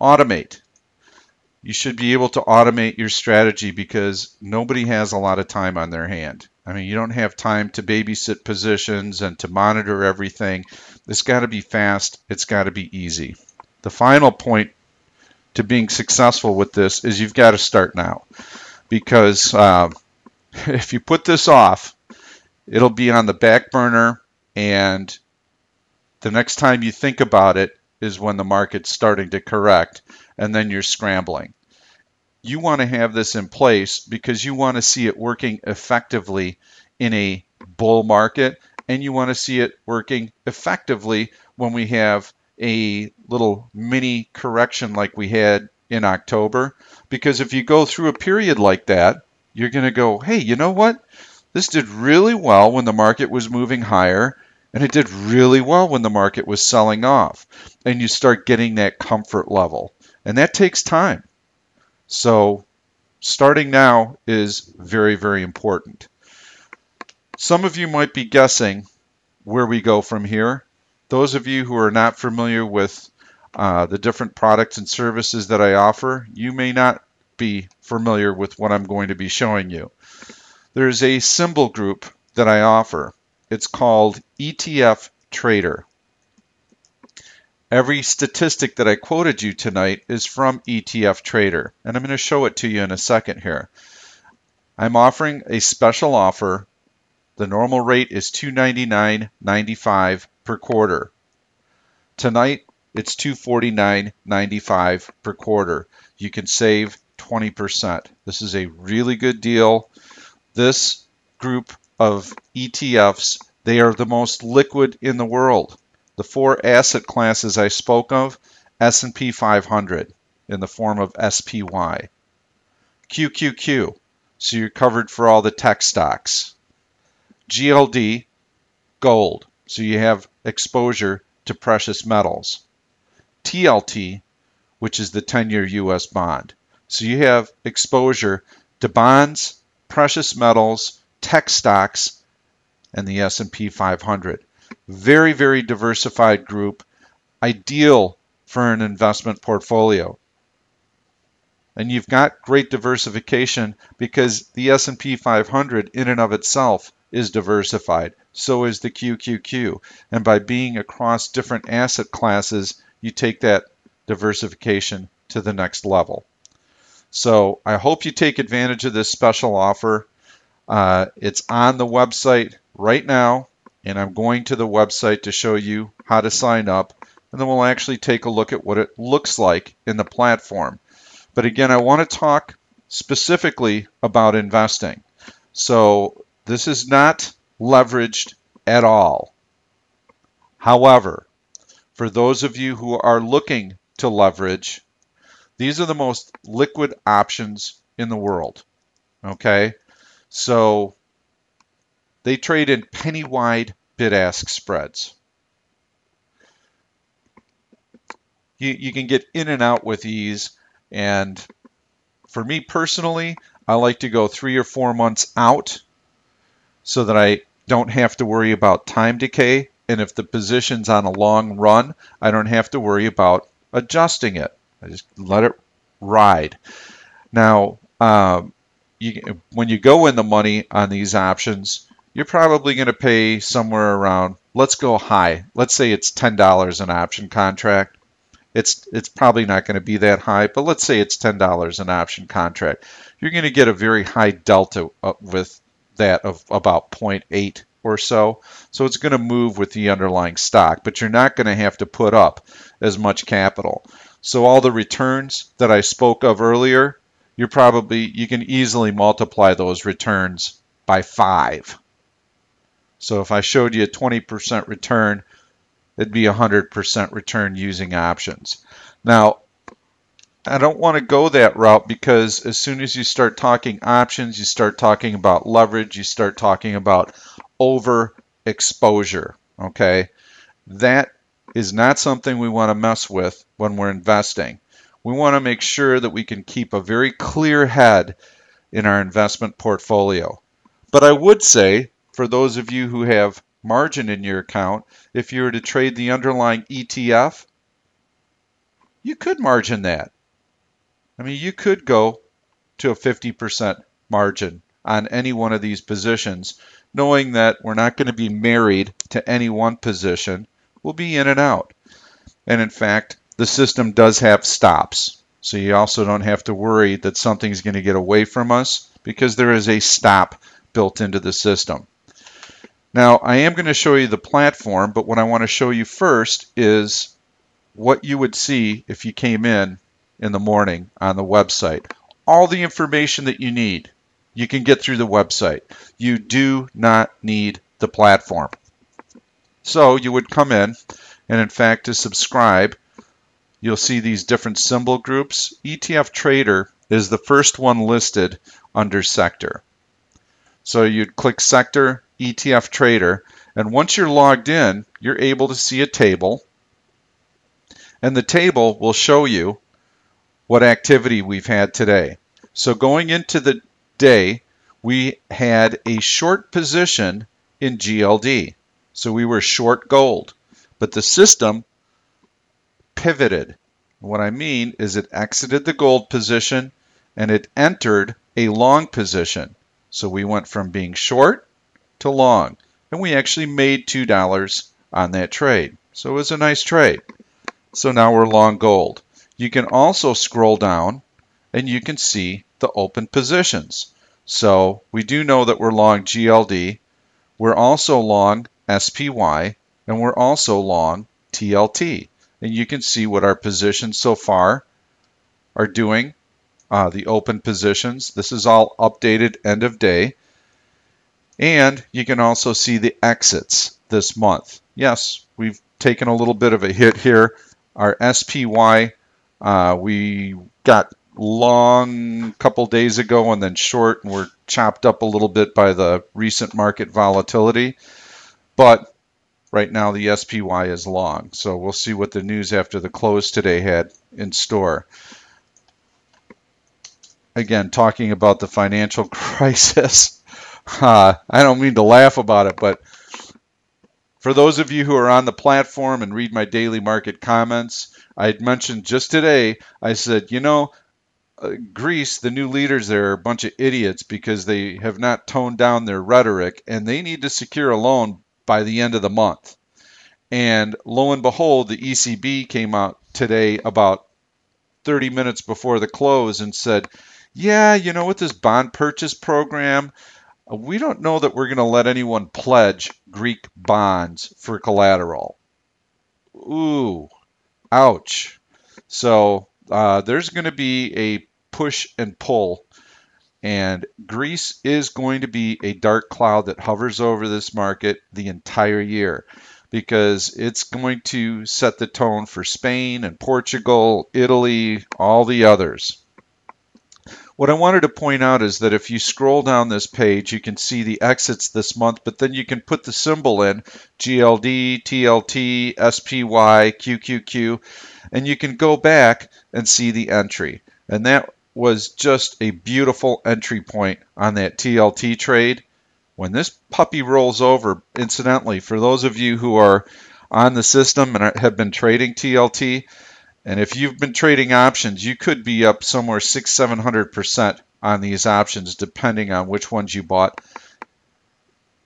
A: Automate. You should be able to automate your strategy because nobody has a lot of time on their hand. I mean, you don't have time to babysit positions and to monitor everything. It's got to be fast. It's got to be easy. The final point to being successful with this is you've got to start now, because if you put this off, it'll be on the back burner, and the next time you think about it is when the market's starting to correct, and then you're scrambling. You want to have this in place because you want to see it working effectively in a bull market, and you want to see it working effectively when we have a little mini correction like we had in October. Because if you go through a period like that, you're going to go, hey, you know what? This did really well when the market was moving higher, and it did really well when the market was selling off. And you start getting that comfort level. And that takes time. So starting now is very, very important. Some of you might be guessing where we go from here. Those of you who are not familiar with the different products and services that I offer, you may not be familiar with what I'm going to be showing you. There's a symbol group that I offer. It's called ETF Trader. Every statistic that I quoted you tonight is from ETF Trader, and I'm going to show it to you in a second here. I'm offering a special offer. The normal rate is $299.95 per quarter. Tonight, it's $249.95 per quarter. You can save 20%. This is a really good deal. This group of ETFs, they are the most liquid in the world. The four asset classes I spoke of, S&P 500 in the form of SPY. QQQ, so you're covered for all the tech stocks. GLD, gold, so you have exposure to precious metals. TLT, which is the 10-year US bond. So you have exposure to bonds, precious metals, tech stocks, and the S&P 500. Very, very diversified group, ideal for an investment portfolio. And you've got great diversification because the S&P 500 in and of itself is diversified. So is the QQQ. And by being across different asset classes, you take that diversification to the next level. So I hope you take advantage of this special offer. It's on the website right now, and I'm going to the website to show you how to sign up, and then we'll actually take a look at what it looks like in the platform. But again, I want to talk specifically about investing. So this is not leveraged at all. However, for those of you who are looking to leverage. These are the most liquid options in the world, okay? So they trade in penny-wide bid-ask spreads. You can get in and out with ease, and for me personally, I like to go 3 or 4 months out so that I don't have to worry about time decay, and if the position's on a long run, I don't have to worry about adjusting it. I just let it ride. Now, when you go in the money on these options, you're probably going to pay somewhere around, let's go high. Let's say it's $10 an option contract. It's probably not going to be that high, but let's say it's $10 an option contract. You're going to get a very high delta with that of about 0.8 or so. So it's going to move with the underlying stock, but you're not going to have to put up as much capital. So all the returns that I spoke of earlier, you can easily multiply those returns by 5. So if I showed you a 20% return, it'd be 100% return using options. Now, I don't want to go that route because as soon as you start talking options, you start talking about leverage, you start talking about overexposure, okay? That is not something we want to mess with when we're investing. We want to make sure that we can keep a very clear head in our investment portfolio. But I would say, for those of you who have margin in your account, if you were to trade the underlying ETF, you could margin that. I mean, you could go to a 50% margin on any one of these positions, knowing that we're not going to be married to any one position. We'll be in and out. And in fact, the system does have stops. So you also don't have to worry that something's going to get away from us because there is a stop built into the system. Now, I am going to show you the platform, but what I want to show you first is what you would see if you came in the morning on the website. All the information that you need, you can get through the website. You do not need the platform. So you would come in, and in fact, to subscribe, you'll see these different symbol groups. ETF Trader is the first one listed under sector. So you'd click sector, ETF Trader, and once you're logged in, you're able to see a table, and the table will show you what activity we've had today. So going into the day, we had a short position in GLD. So we were short gold, but the system pivoted. What I mean is it exited the gold position and it entered a long position. So we went from being short to long, and we actually made $2 on that trade. So it was a nice trade. So now we're long gold. You can also scroll down and you can see the open positions. So we do know that we're long GLD, we're also long SPY, and we're also long TLT. And you can see what our positions so far are doing, the open positions. This is all updated end of day. And you can also see the exits this month. Yes, we've taken a little bit of a hit here. Our SPY, we got long a couple days ago and then short, and we're chopped up a little bit by the recent market volatility. But right now the SPY is long. So we'll see what the news after the close today had in store. Again, talking about the financial crisis. I don't mean to laugh about it, but for those of you who are on the platform and read my daily market comments, I had mentioned just today, I said, Greece, the new leaders there are a bunch of idiots because they have not toned down their rhetoric and they need to secure a loan by the end of the month. And lo and behold, the ECB came out today about 30 minutes before the close and said, yeah, with this bond purchase program, we don't know that we're going to let anyone pledge Greek bonds for collateral. Ooh, ouch. So there's going to be a push and pull, and Greece is going to be a dark cloud that hovers over this market the entire year. because it's going to set the tone for Spain and Portugal, Italy, all the others. What I wanted to point out is that if you scroll down this page, you can see the exits this month, but then you can put the symbol in, GLD, TLT, SPY, QQQ, and you can go back and see the entry. And that was just a beautiful entry point on that TLT trade. When this puppy rolls over, incidentally, for those of you who are on the system and have been trading TLT, and if you've been trading options, you could be up somewhere 600–700% on these options, depending on which ones you bought.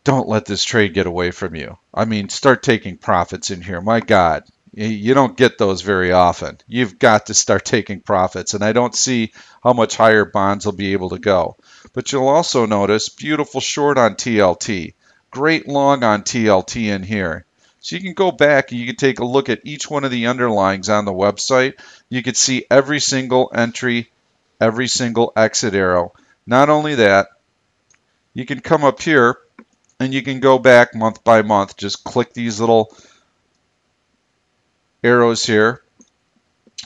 A: Don't let this trade get away from you. I mean, start taking profits in here. My God, you don't get those very often. You've got to start taking profits, and I don't see how much higher bonds will be able to go. But you'll also notice beautiful short on TLT, great long on TLT in here. So you can go back and you can take a look at each one of the underlyings on the website. You can see every single entry, every single exit arrow. Not only that, you can come up here and you can go back month by month. Just click these little arrows here.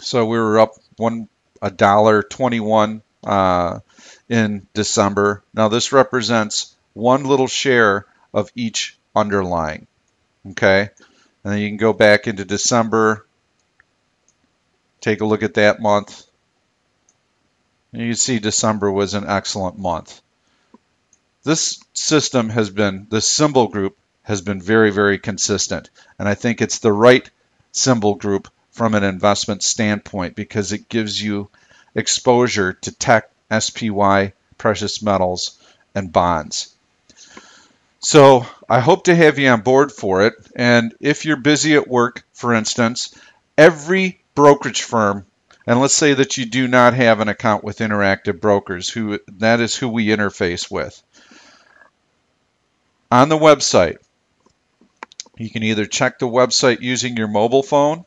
A: So we were up $1.21 in December. Now this represents one little share of each underlying. Okay, and then you can go back into December, take a look at that month, and you can see December was an excellent month. This system has been, the symbol group has been very, very consistent, and I think it's the right symbol group from an investment standpoint because it gives you exposure to tech, SPY, precious metals, and bonds. So I hope to have you on board for it. And if you're busy at work, for instance, every brokerage firm, and let's say that you do not have an account with Interactive Brokers, that is who we interface with. On the website, you can either check the website using your mobile phone,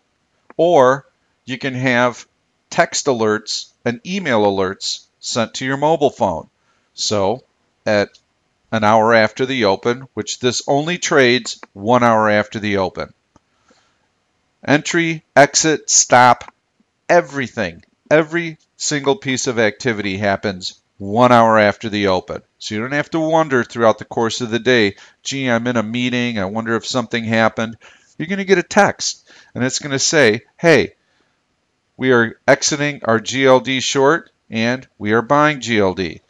A: or you can have text alerts and email alerts sent to your mobile phone. So at an hour after the open, which this only trades 1 hour after the open. Entry, exit, stop, everything, every single piece of activity happens 1 hour after the open. So you don't have to wonder throughout the course of the day, gee, I'm in a meeting, I wonder if something happened. You're going to get a text, and it's going to say, hey, we are exiting our GLD short, and we are buying GLD.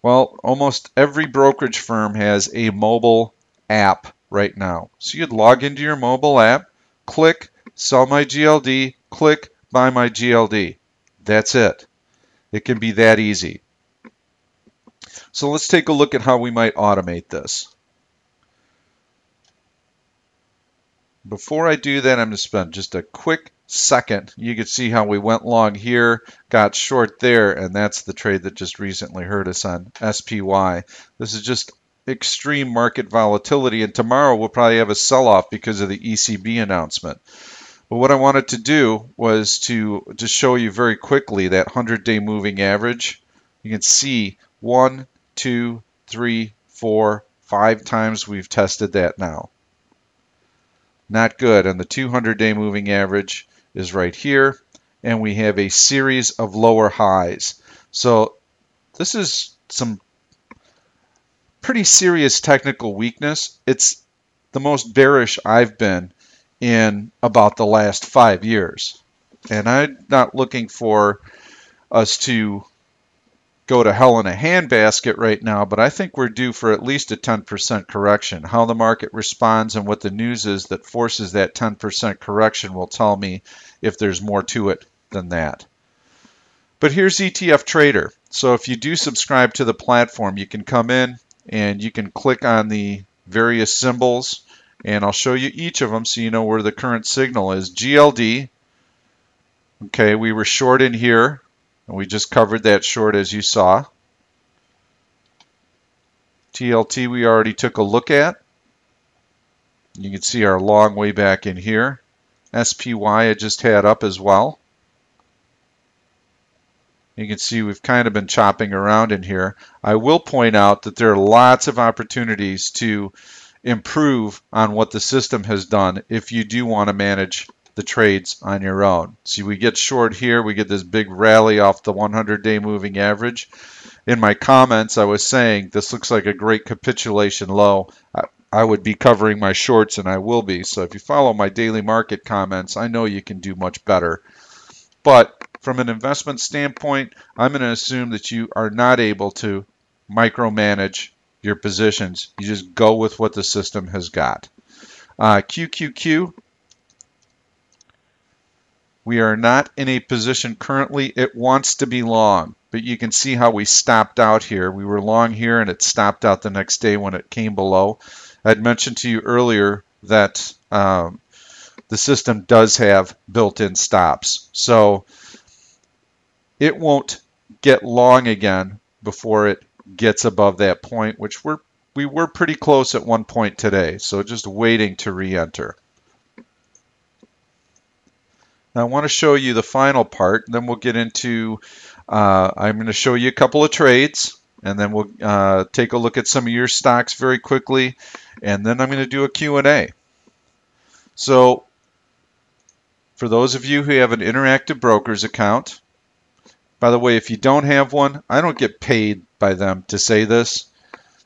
A: Well, almost every brokerage firm has a mobile app right now. So you'd log into your mobile app, click sell my GLD, click buy my GLD. That's it. It can be that easy. So let's take a look at how we might automate this. Before I do that, I'm going to spend just a quick second. You can see how we went long here, got short there, and that's the trade that just recently hurt us on SPY. This is just extreme market volatility, and tomorrow we'll probably have a sell-off because of the ECB announcement. But what I wanted to do was to just show you very quickly that 100-day moving average. You can see 1, 2, 3, 4, 5 times we've tested that now. Not good. And the 200-day moving average is right here, and we have a series of lower highs. So this is some pretty serious technical weakness. It's the most bearish I've been in about the last 5 years. And I'm not looking for us to go to hell in a handbasket right now, but I think we're due for at least a 10% correction. How the market responds and what the news is that forces that 10% correction will tell me if there's more to it than that. But here's ETF Trader. So if you do subscribe to the platform, you can come in and you can click on the various symbols, and I'll show you each of them so you know where the current signal is. GLD, okay, we were short in here, and we just covered that short as you saw. TLT we already took a look at. You can see our long way back in here. SPY I just had up as well. You can see we've kind of been chopping around in here. I will point out that there are lots of opportunities to improve on what the system has done if you do want to manage the trades on your own. See, we get short here, we get this big rally off the 100-day moving average. In my comments, I was saying this looks like a great capitulation low. I would be covering my shorts, and I will be. So if you follow my daily market comments, I know you can do much better. But from an investment standpoint, I'm going to assume that you are not able to micromanage your positions. You just go with what the system has got. QQQ, we are not in a position currently. It wants to be long, but you can see how we stopped out here. We were long here, and it stopped out the next day when it came below. I'd mentioned to you earlier that the system does have built-in stops. So it won't get long again before it gets above that point, which we were pretty close at one point today. So just waiting to re-enter. Now I want to show you the final part, then we'll get into, I'm going to show you a couple of trades, and then we'll take a look at some of your stocks very quickly, and then I'm going to do a Q&A. So for those of you who have an Interactive Brokers account, by the way, if you don't have one, I don't get paid by them to say this.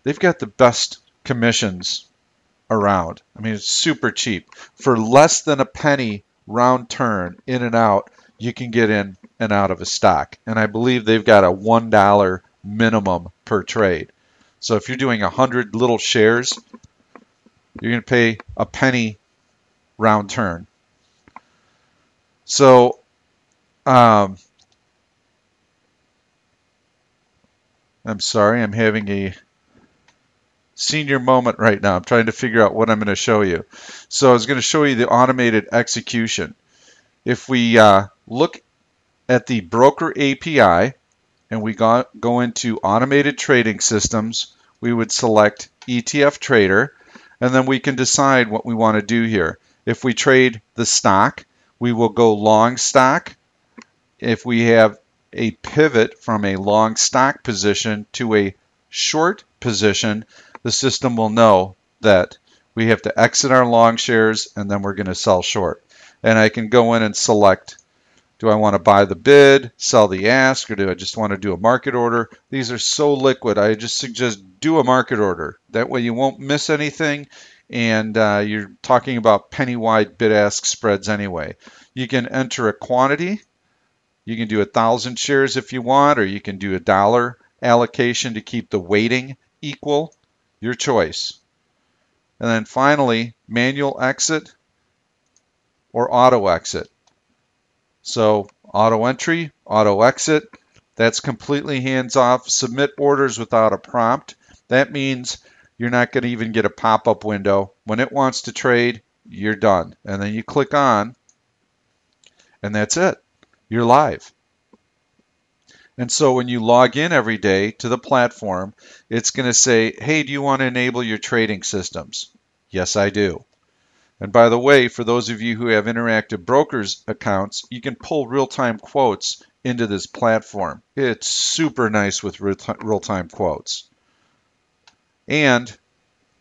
A: They've got the best commissions around. I mean, it's super cheap. For less than a penny round turn in and out, you can get in and out of a stock. And I believe they've got a $1 minimum per trade. So if you're doing 100 little shares, you're going to pay a penny round turn. So I'm sorry, I'm having a senior moment right now. I'm trying to figure out what I'm going to show you. So I was going to show you the automated execution. If we look at the broker API and we go into automated trading systems, we would select ETF Trader, and then we can decide what we want to do here. If we trade the stock, we will go long stock. If we have a pivot from a long stock position to a short position, the system will know that we have to exit our long shares and then we're going to sell short. And I can go in and select, do I want to buy the bid, sell the ask, or do I just want to do a market order? These are so liquid. I just suggest do a market order. That way you won't miss anything, and you're talking about penny-wide bid-ask spreads anyway. You can enter a quantity. You can do 1,000 shares if you want, or you can do $1 allocation to keep the weighting equal. Your choice. And then finally, manual exit or auto exit. So auto entry, auto exit, that's completely hands off. Submit orders without a prompt. That means you're not going to even get a pop-up window. When it wants to trade, you're done. And then you click on, and that's it. You're live. And so when you log in every day to the platform, it's going to say, hey, do you want to enable your trading systems? Yes, I do. And by the way, for those of you who have Interactive Brokers accounts, you can pull real-time quotes into this platform. It's super nice with real-time quotes. And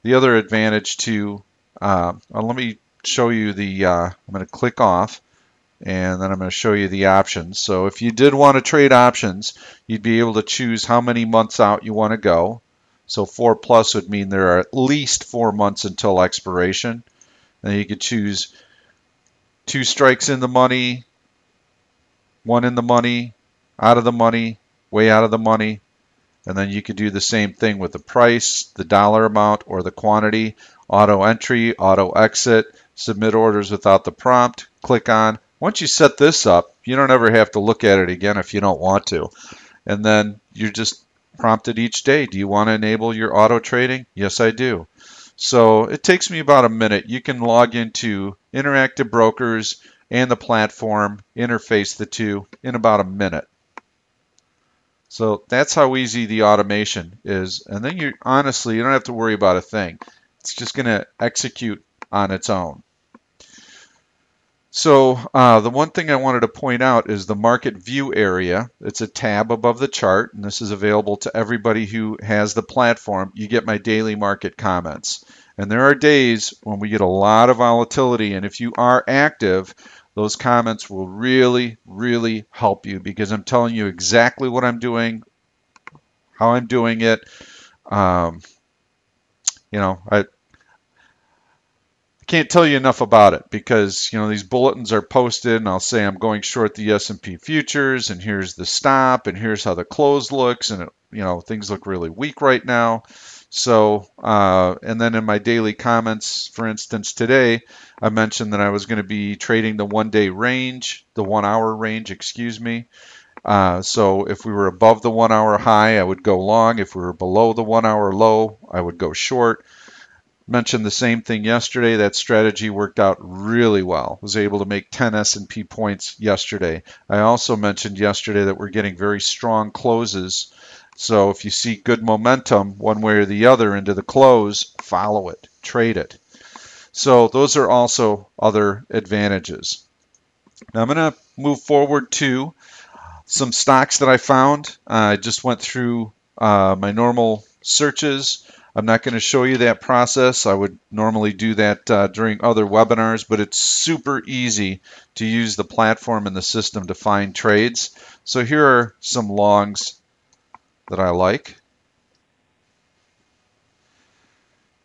A: the other advantage to, let me show you the, I'm going to click off, and then I'm going to show you the options. So if you did want to trade options, you'd be able to choose how many months out you want to go. So 4+ would mean there are at least 4 months until expiration. And you could choose 2 strikes in the money, 1 in the money, out of the money, way out of the money. And then you could do the same thing with the price, the dollar amount, or the quantity. Auto entry, auto exit, submit orders without the prompt, click on. Once you set this up, you don't ever have to look at it again if you don't want to. And then you're just prompted each day. Do you want to enable your auto trading? Yes, I do. So it takes me about a minute. You can log into Interactive Brokers and the platform, interface the two in about a minute. So that's how easy the automation is. And then you honestly, you don't have to worry about a thing. It's just going to execute on its own. So the one thing I wanted to point out is the market view area. It's a tab above the chart, and this is available to everybody who has the platform. You get my daily market comments. And there are days when we get a lot of volatility, and if you are active, those comments will really, really help you because I'm telling you exactly what I'm doing, how I'm doing it. Um, I can't tell you enough about it because these bulletins are posted, and I'll say I'm going short the S&P futures, and here's the stop, and here's how the close looks, and things look really weak right now. So, and then in my daily comments, for instance, today, I mentioned that I was going to be trading the 1-day range, the 1-hour range, excuse me. So if we were above the 1-hour high, I would go long. If we were below the 1-hour low, I would go short. Mentioned the same thing yesterday. That strategy worked out really well. Was able to make 10 S&P points yesterday. I also mentioned yesterday that we're getting very strong closes. So if you see good momentum one way or the other into the close, follow it, trade it. So those are also other advantages. Now I'm going to move forward to some stocks that I found. I just went through my normal searches. I'm not going to show you that process. I would normally do that during other webinars, but it's super easy to use the platform and the system to find trades. So here are some longs that I like.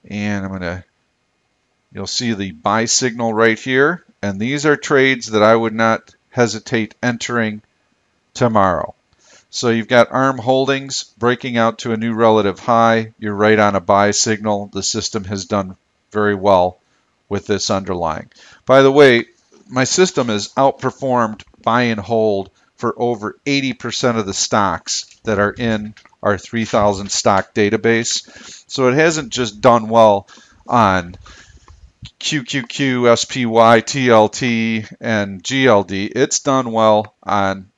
A: And you'll see the buy signal right here. And these are trades that I would not hesitate entering tomorrow. So you've got ARM Holdings breaking out to a new relative high. You're right on a buy signal. The system has done very well with this underlying. By the way, my system has outperformed buy and hold for over 80% of the stocks that are in our 3,000 stock database. So it hasn't just done well on QQQ, SPY, TLT, and GLD. It's done well on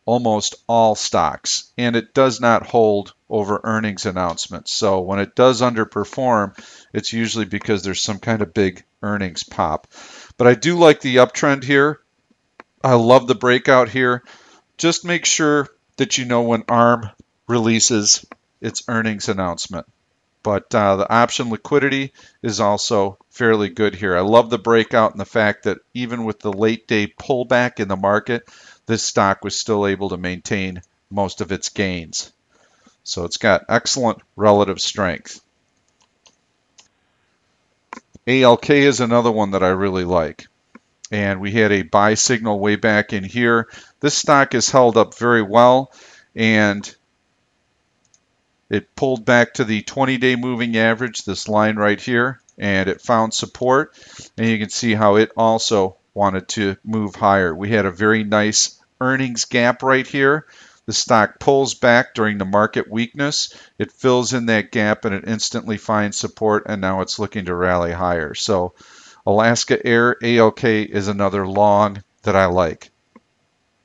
A: almost all stocks, and it does not hold over earnings announcements. So when it does underperform, it's usually because there's some kind of big earnings pop. But I do like the uptrend here. I love the breakout here. Just make sure that you know when ARM releases its earnings announcement. But the option liquidity is also fairly good here. I love the breakout and the fact that even with the late day pullback in the market, this stock was still able to maintain most of its gains. So it's got excellent relative strength. ALK is another one that I really like. And we had a buy signal way back in here. This stock has held up very well, and it pulled back to the 20-day moving average, this line right here, and it found support. And you can see how it also wanted to move higher. We had a very nice earnings gap right here. The stock pulls back during the market weakness. It fills in that gap and it instantly finds support, and now it's looking to rally higher. So Alaska Air, ALK, is another long that I like.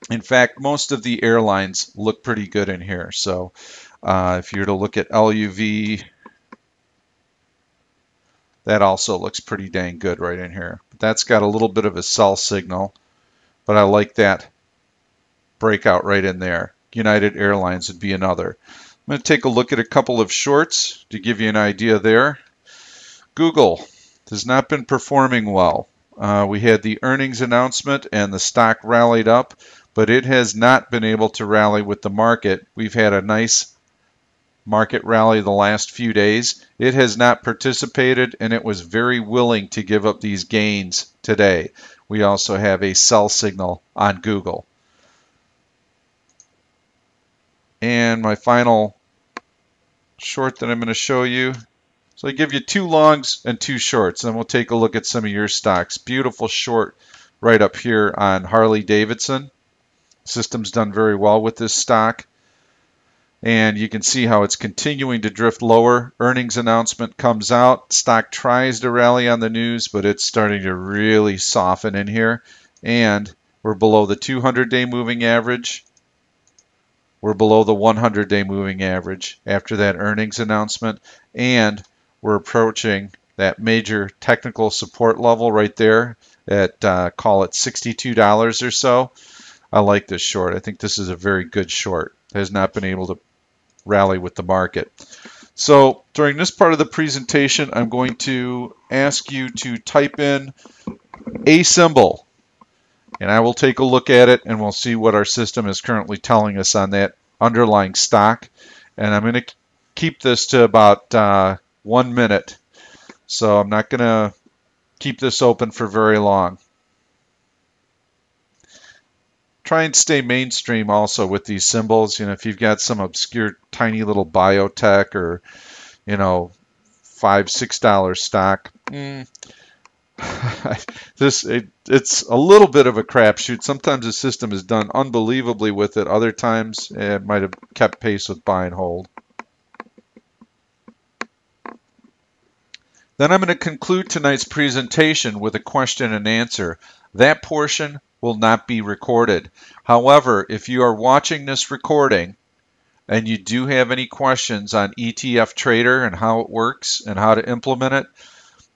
A: In fact, most of the airlines look pretty good in here. So if you were to look at LUV, that also looks pretty dang good right in here. But that's got a little bit of a sell signal, but I like that breakout right in there. United Airlines would be another. I'm going to take a look at a couple of shorts to give you an idea there. Google has not been performing well. We had the earnings announcement and the stock rallied up, but it has not been able to rally with the market. We've had a nice market rally the last few days. It has not participated, and it was very willing to give up these gains today. We also have a sell signal on Google. And my final short that I'm going to show you. So I give you 2 longs and 2 shorts, and we'll take a look at some of your stocks. Beautiful short right up here on Harley Davidson. System's done very well with this stock. And you can see how it's continuing to drift lower. Earnings announcement comes out. Stock tries to rally on the news, but it's starting to really soften in here. And we're below the 200-day moving average. We're below the 100-day moving average after that earnings announcement. And we're approaching that major technical support level right there at, call it $62 or so. I like this short. I think this is a very good short. It has not been able to rally with the market. So during this part of the presentation, I'm going to ask you to type in a symbol, and I will take a look at it and we'll see what our system is currently telling us on that underlying stock. And I'm going to keep this to about 1 minute. So I'm not going to keep this open for very long. Try and stay mainstream also with these symbols. You know, if you've got some obscure tiny little biotech or, you know, $5, $6 stock, it's a little bit of a crapshoot. Sometimes the system is done unbelievably with it. Other times it might have kept pace with buy and hold. Then I'm going to conclude tonight's presentation with a question and answer. That portion will not be recorded. However, if you are watching this recording and you do have any questions on ETF Trader and how it works and how to implement it,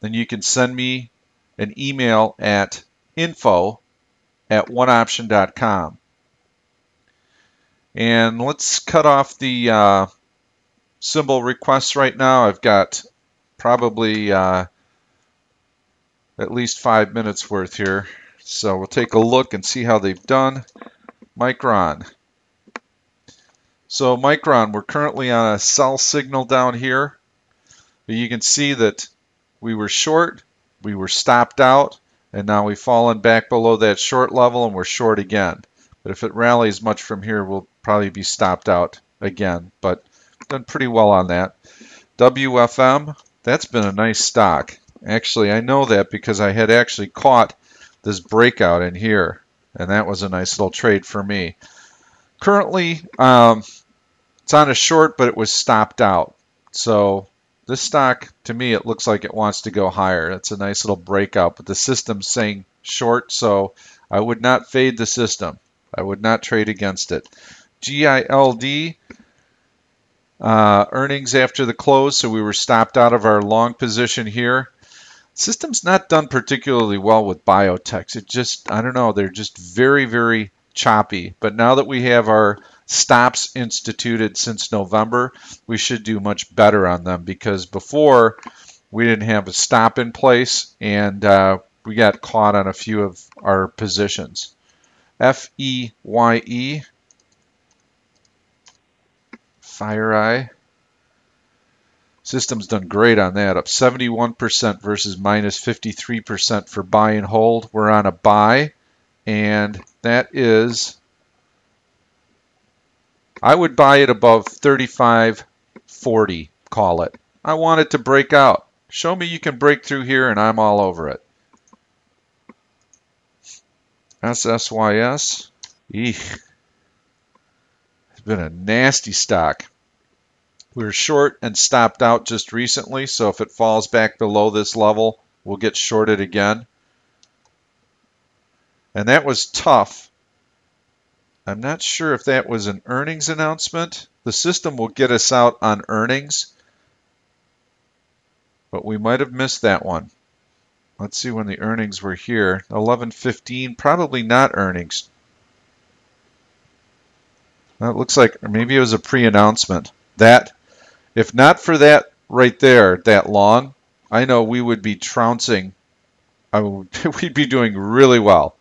A: then you can send me an email at info@oneoption.com. And let's cut off the symbol requests right now. I've got probably at least 5 minutes worth here. So we'll take a look and see how they've done. Micron. So Micron, we're currently on a sell signal down here. But you can see that we were short, we were stopped out, and now we've fallen back below that short level and we're short again. But if it rallies much from here, we'll probably be stopped out again. But done pretty well on that. WFM, that's been a nice stock. Actually, I know that because I had actually caught this breakout in here, and that was a nice little trade for me. Currently, it's on a short, but it was stopped out. So this stock, to me, it looks like it wants to go higher. It's a nice little breakout, but the system's saying short, so I would not fade the system. I would not trade against it. GILD, earnings after the close, so we were stopped out of our long position here. System's not done particularly well with biotechs. It just, I don't know, they're just very, very choppy. But now that we have our stops instituted since November, we should do much better on them, because before we didn't have a stop in place and we got caught on a few of our positions. FEYE, FireEye. System's done great on that, up 71% versus minus 53% for buy and hold. We're on a buy, and that is, I would buy it above 35.40, call it. I want it to break out. Show me you can break through here, and I'm all over it. SSYS, eek. It's been a nasty stock. We were short and stopped out just recently, so if it falls back below this level, we'll get shorted again. And that was tough. I'm not sure if that was an earnings announcement. The system will get us out on earnings, but we might have missed that one. Let's see when the earnings were here. 11:15, probably not earnings. That looks like, or maybe it was a pre-announcement. That, if not for that right there, that long, I know we would be trouncing. We'd be doing really well.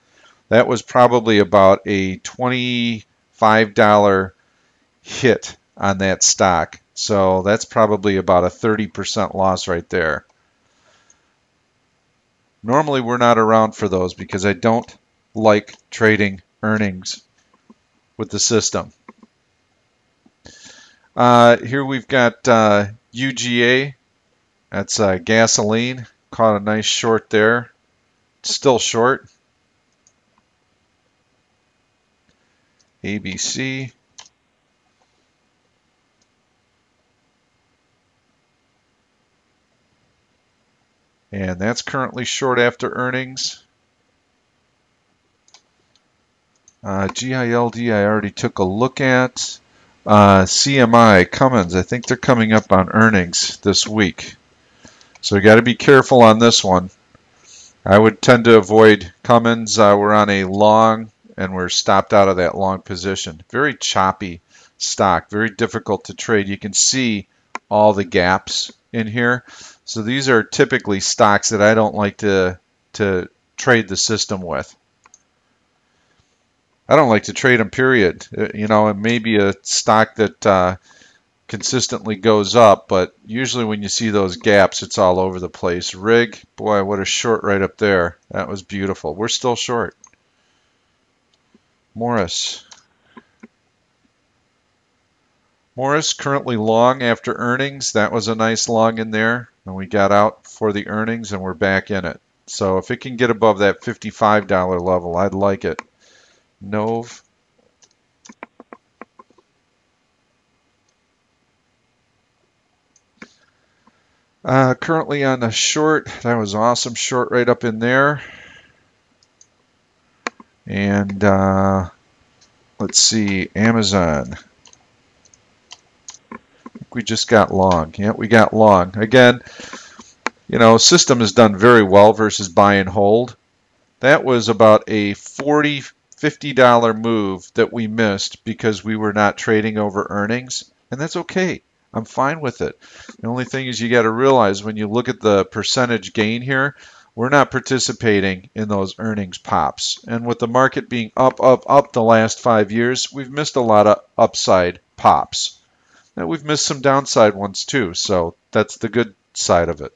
A: That was probably about a $25 hit on that stock. So that's probably about a 30% loss right there. Normally we're not around for those because I don't like trading earnings with the system. Here we've got UGA. That's gasoline. Caught a nice short there. Still short. ABC. And that's currently short after earnings. GILD I already took a look at. CMI, Cummins, I think they're coming up on earnings this week. So you got to be careful on this one. I would tend to avoid Cummins. We're on a long and we're stopped out of that long position. Very choppy stock, very difficult to trade. You can see all the gaps in here. So these are typically stocks that I don't like to trade the system with. I don't like to trade them, period. You know, it may be a stock that consistently goes up, but usually when you see those gaps, it's all over the place. Rig, boy, what a short right up there. That was beautiful. We're still short. Morris. Morris currently long after earnings. That was a nice long in there, and we got out for the earnings, and we're back in it. So if it can get above that $55 level, I'd like it. Nove. Currently on the short. That was awesome. Short right up in there. And let's see, Amazon. We just got long. Yeah, we got long. Again, you know, system has done very well versus buy and hold. That was about a $40, $50 move that we missed because we were not trading over earnings, and that's okay. I'm fine with it. The only thing is you got to realize when you look at the percentage gain here, we're not participating in those earnings pops. And with the market being up, up, up the last 5 years, we've missed a lot of upside pops. Now we've missed some downside ones too, so that's the good side of it.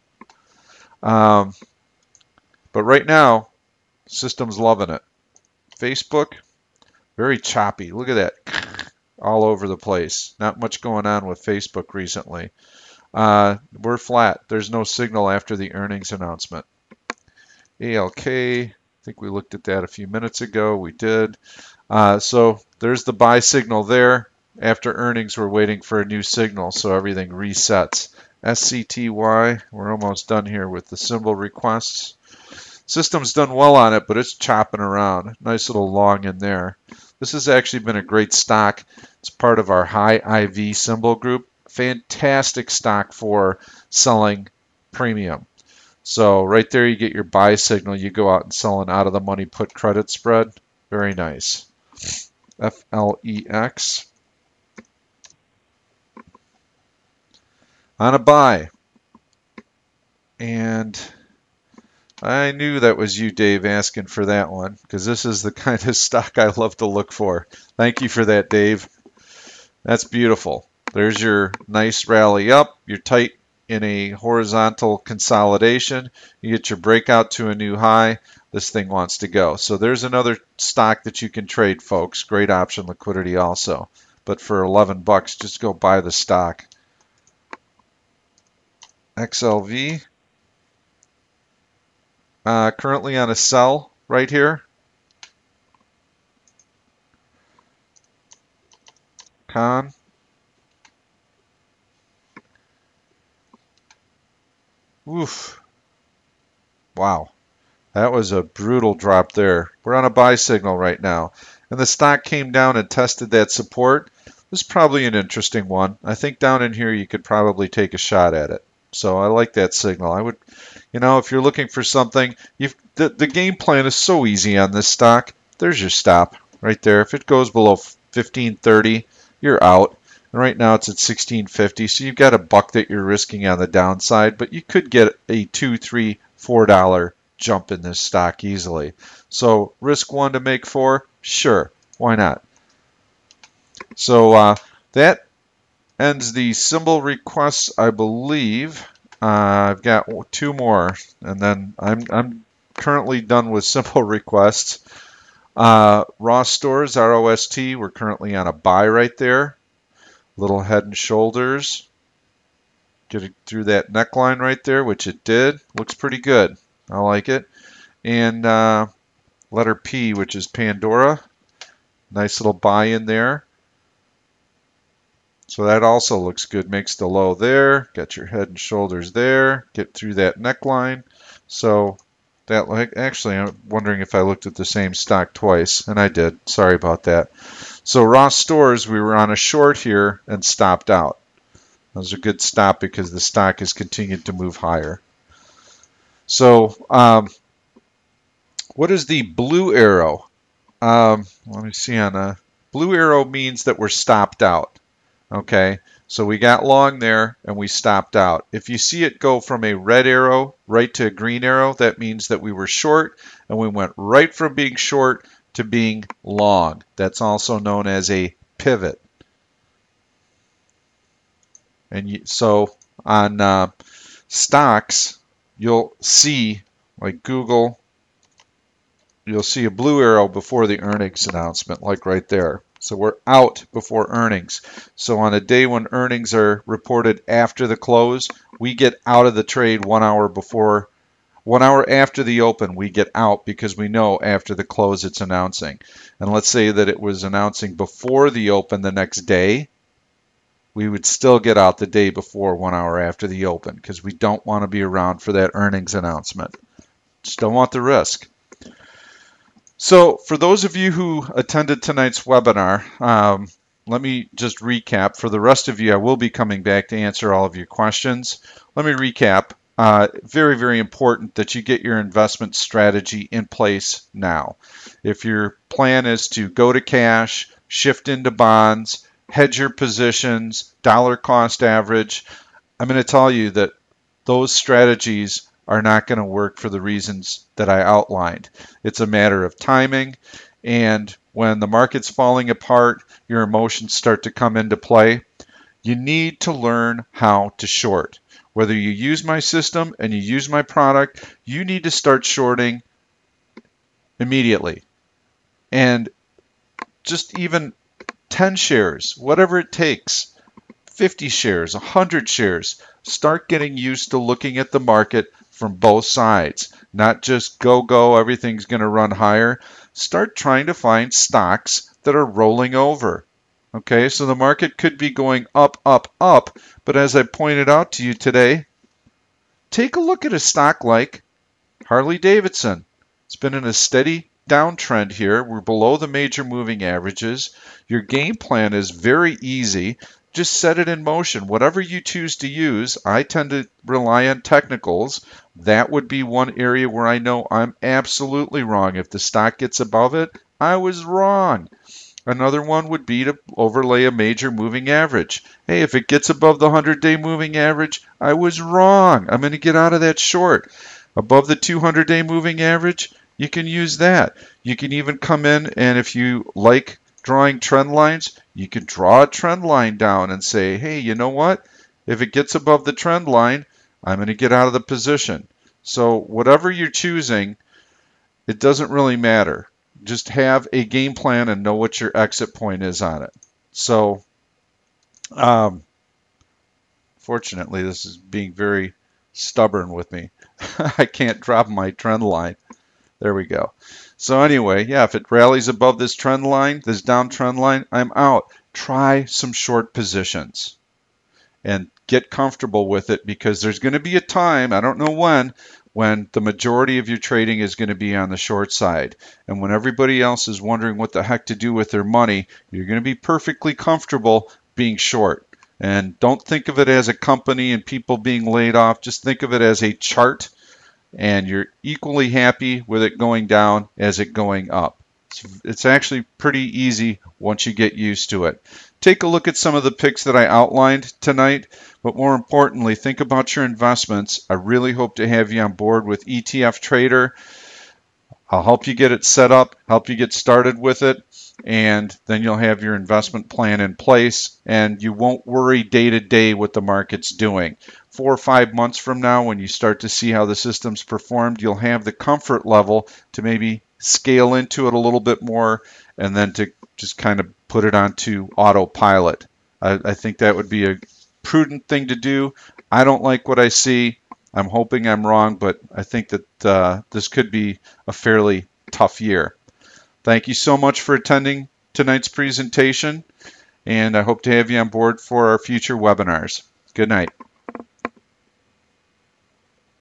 A: But right now, system's loving it. Facebook, very choppy. Look at that. All over the place. Not much going on with Facebook recently. We're flat. There's no signal after the earnings announcement. ALK, I think we looked at that a few minutes ago. We did. So there's the buy signal there. After earnings, we're waiting for a new signal, so everything resets. SCTY, we're almost done here with the symbol requests. System's done well on it, but it's chopping around. Nice little long in there. This has actually been a great stock. It's part of our high IV symbol group. Fantastic stock for selling premium. So right there you get your buy signal. You go out and sell an out of the money put credit spread. Very nice. FLEX. On a buy. And I knew that was you, Dave, asking for that one, because this is the kind of stock I love to look for. Thank you for that, Dave. That's beautiful. There's your nice rally up. You're tight in a horizontal consolidation. You get your breakout to a new high. This thing wants to go. So there's another stock that you can trade, folks. Great option liquidity also. But for 11 bucks, just go buy the stock. XLV. Currently on a sell right here. Con. Oof. Wow. That was a brutal drop there. We're on a buy signal right now. And the stock came down and tested that support. This is probably an interesting one. I think down in here you could probably take a shot at it. So I like that signal. I would, you know, if you're looking for something, the game plan is so easy on this stock. There's your stop right there. If it goes below 15.30, you're out. And right now it's at 16.50, so you've got a buck that you're risking on the downside, but you could get a $2, $3, $4 jump in this stock easily. So risk one to make four, sure, why not? So that ends the symbol requests, I believe. I've got two more, and then I'm currently done with symbol requests. Ross Stores, ROST, we're currently on a buy right there. Little head and shoulders. Getting through that neckline right there, which it did. Looks pretty good. I like it. And letter P, which is Pandora. Nice little buy in there. So that also looks good. Makes the low there. Got your head and shoulders there. Get through that neckline. So that, actually, I'm wondering if I looked at the same stock twice, and I did. Sorry about that. So Ross Stores, we were on a short here and stopped out. That was a good stop because the stock has continued to move higher. So what is the blue arrow? Let me see on a blue arrow means that we're stopped out. Okay, So we got long there and we stopped out. If you see it go from a red arrow right to a green arrow, that means that we were short and we went right from being short to being long. That's also known as a pivot. And so on stocks, you'll see, like Google, you'll see a blue arrow before the earnings announcement, like right there. So we're out before earnings. So on a day when earnings are reported after the close, we get out of the trade 1 hour before, 1 hour after the open, we get out because we know after the close it's announcing. And let's say that it was announcing before the open the next day, we would still get out the day before 1 hour after the open because we don't want to be around for that earnings announcement. Just don't want the risk. So for those of you who attended tonight's webinar, let me just recap. For the rest of you, I will be coming back to answer all of your questions. Let me recap. Very, very important that you get your investment strategy in place now. If your plan is to go to cash, shift into bonds, hedge your positions, dollar cost average, I'm going to tell you that those strategies are not going to work for the reasons that I outlined. It's a matter of timing, and when the market's falling apart, your emotions start to come into play. You need to learn how to short. Whether you use my system and you use my product, you need to start shorting immediately. And just even 10 shares, whatever it takes, 50 shares, 100 shares, start getting used to looking at the market from both sides, not just go, everything's going to run higher. Start trying to find stocks that are rolling over. Okay, so the market could be going up, but as I pointed out to you today, take a look at a stock like Harley-Davidson. It's been in a steady downtrend here. We're below the major moving averages. Your game plan is very easy. Just set it in motion. Whatever you choose to use, I tend to rely on technicals. That would be one area where I know I'm absolutely wrong. If the stock gets above it, I was wrong. Another one would be to overlay a major moving average. Hey, if it gets above the 100-day moving average, I was wrong. I'm going to get out of that short. Above the 200-day moving average, you can use that. You can even come in, and if you like drawing trend lines, you can draw a trend line down and say, hey, you know what? If it gets above the trend line, I'm going to get out of the position. So whatever you're choosing, it doesn't really matter. Just have a game plan and know what your exit point is on it. So fortunately, this is being very stubborn with me. I can't drop my trend line. There we go. So anyway, yeah, if it rallies above this trend line, this downtrend line, I'm out. Try some short positions and get comfortable with it because there's going to be a time, I don't know when the majority of your trading is going to be on the short side. And when everybody else is wondering what the heck to do with their money, you're going to be perfectly comfortable being short. And don't think of it as a company and people being laid off. Just think of it as a chart, and you're equally happy with it going down as it going up. It's actually pretty easy once you get used to it. Take a look at some of the picks that I outlined tonight, but more importantly, think about your investments. I really hope to have you on board with ETF Trader. I'll help you get it set up, help you get started with it, and then you'll have your investment plan in place, and you won't worry day to day what the market's doing. 4 or 5 months from now, when you start to see how the system's performed, you'll have the comfort level to maybe scale into it a little bit more and then to just kind of put it onto autopilot. I think that would be a prudent thing to do. I don't like what I see. I'm hoping I'm wrong, but I think that this could be a fairly tough year. Thank you so much for attending tonight's presentation, and I hope to have you on board for our future webinars. Good night.